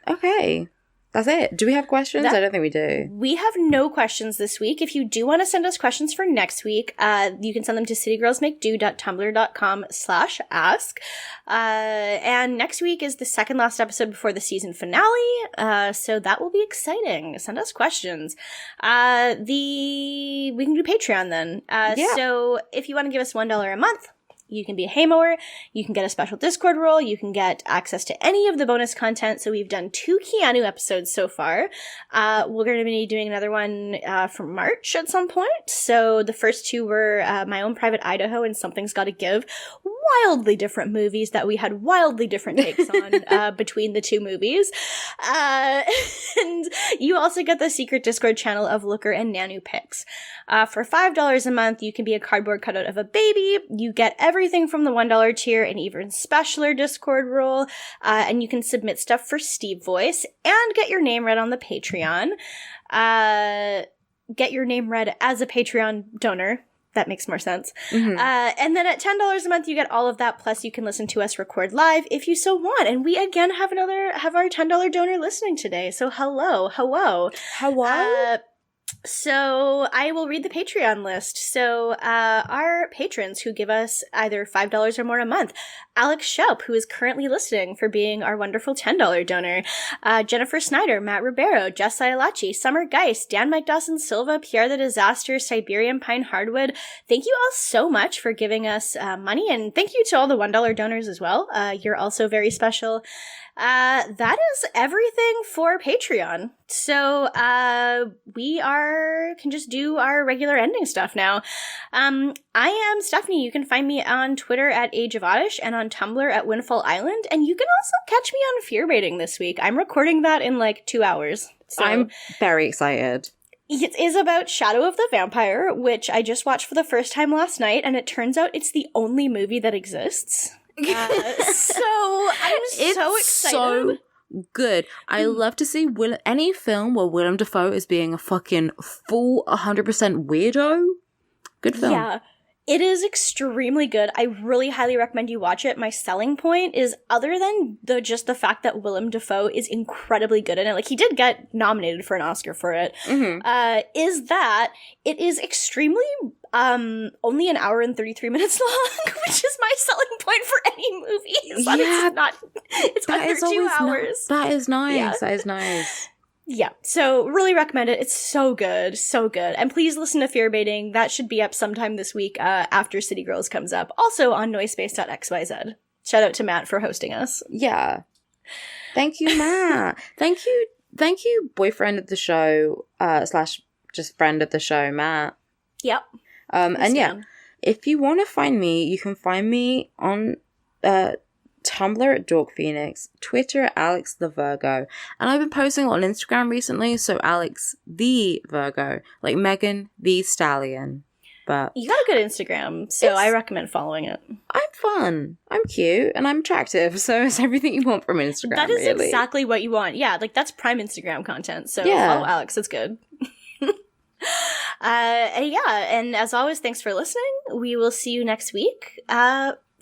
Okay. That's it. Do we have questions? I don't think we do. We have no questions this week. If you do want to send us questions for next week, you can send them to citygirlsmakedo.tumblr.com/ask. And next week is the second last episode before the season finale. So that will be exciting. Send us questions. We can do Patreon then. So if you want to give us $1 a month, you can be a Haymower, you can get a special Discord role, you can get access to any of the bonus content. So we've done 2 Keanu episodes so far. We're going to be doing another one for March at some point. So the first 2 were My Own Private Idaho and Something's Gotta Give. Wildly different movies that we had wildly different takes on between the 2 movies. And you also get the secret Discord channel of Looker and Nanu Pics. For $5 a month, you can be a cardboard cutout of a baby. You get everything from the $1 tier and even specialer Discord role. And you can submit stuff for Steve Voice and get your name read on the Patreon. Get your name read as a Patreon donor. That makes more sense. Mm-hmm. And then at $10 a month, you get all of that. Plus, you can listen to us record live if you so want. And we again have our $10 donor listening today. So hello. So I will read the Patreon list. So our patrons who give us either $5 or more a month: Alex Shoup, who is currently listening for being our wonderful $10 donor; Jennifer Snyder, Matt Ribeiro, Jess Ialachi, Summer Geist, Dan Mike Dawson Silva, Pierre the Disaster, Siberian Pine Hardwood. Thank you all so much for giving us money, and thank you to all the $1 donors as well. You're also very special. That is everything for Patreon. So, we can just do our regular ending stuff now. I am Stephanie. You can find me on Twitter at Age of Oddish and on Tumblr at Windfall Island. And you can also catch me on Fear Baiting this week. I'm recording that in like 2 hours. So I'm very excited. it is about Shadow of the Vampire, which I just watched for the first time last night. And it turns out it's the only movie that exists. So I'm so excited. So good. I love to see any film where Willem Dafoe is being a fucking full 100% weirdo. Good film. Yeah. It is extremely good. I really highly recommend you watch it. My selling point is, other than just the fact that Willem Dafoe is incredibly good in it, like he did get nominated for an Oscar for it, is that it is extremely only an hour and 33 minutes long, which is my selling point for any movie. It's under 2 hours. That is nice. Yeah. That is nice. Yeah, so really recommend it. It's so good, so good. And please listen to Fear Baiting. That should be up sometime this week after City Girls comes up. Also on noisepace.xyz. Shout out to Matt for hosting us. Yeah. Thank you, Matt. Thank you, boyfriend of the show, / just friend of the show, Matt. Yep. And yeah, if you want to find me, you can find me on Tumblr at Dork Phoenix, Twitter at Alex the Virgo, and I've been posting on Instagram recently, so Alex the Virgo, like Megan the Stallion. But you got a good Instagram, so I recommend following it. I'm fun, I'm cute, and I'm attractive, so it's everything you want from Instagram. That is really exactly what you want. Yeah, like that's prime Instagram content. So Yeah. Follow Alex, it's good. And as always, thanks for listening. We will see you next week.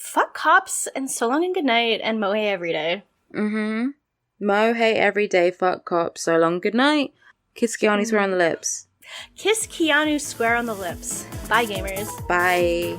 Fuck cops, and so long and good night, and mohe every day. Mohe every day, fuck cops, so long, good night. Kiss Keanu square on the lips. Kiss Keanu square on the lips. Bye, gamers. Bye.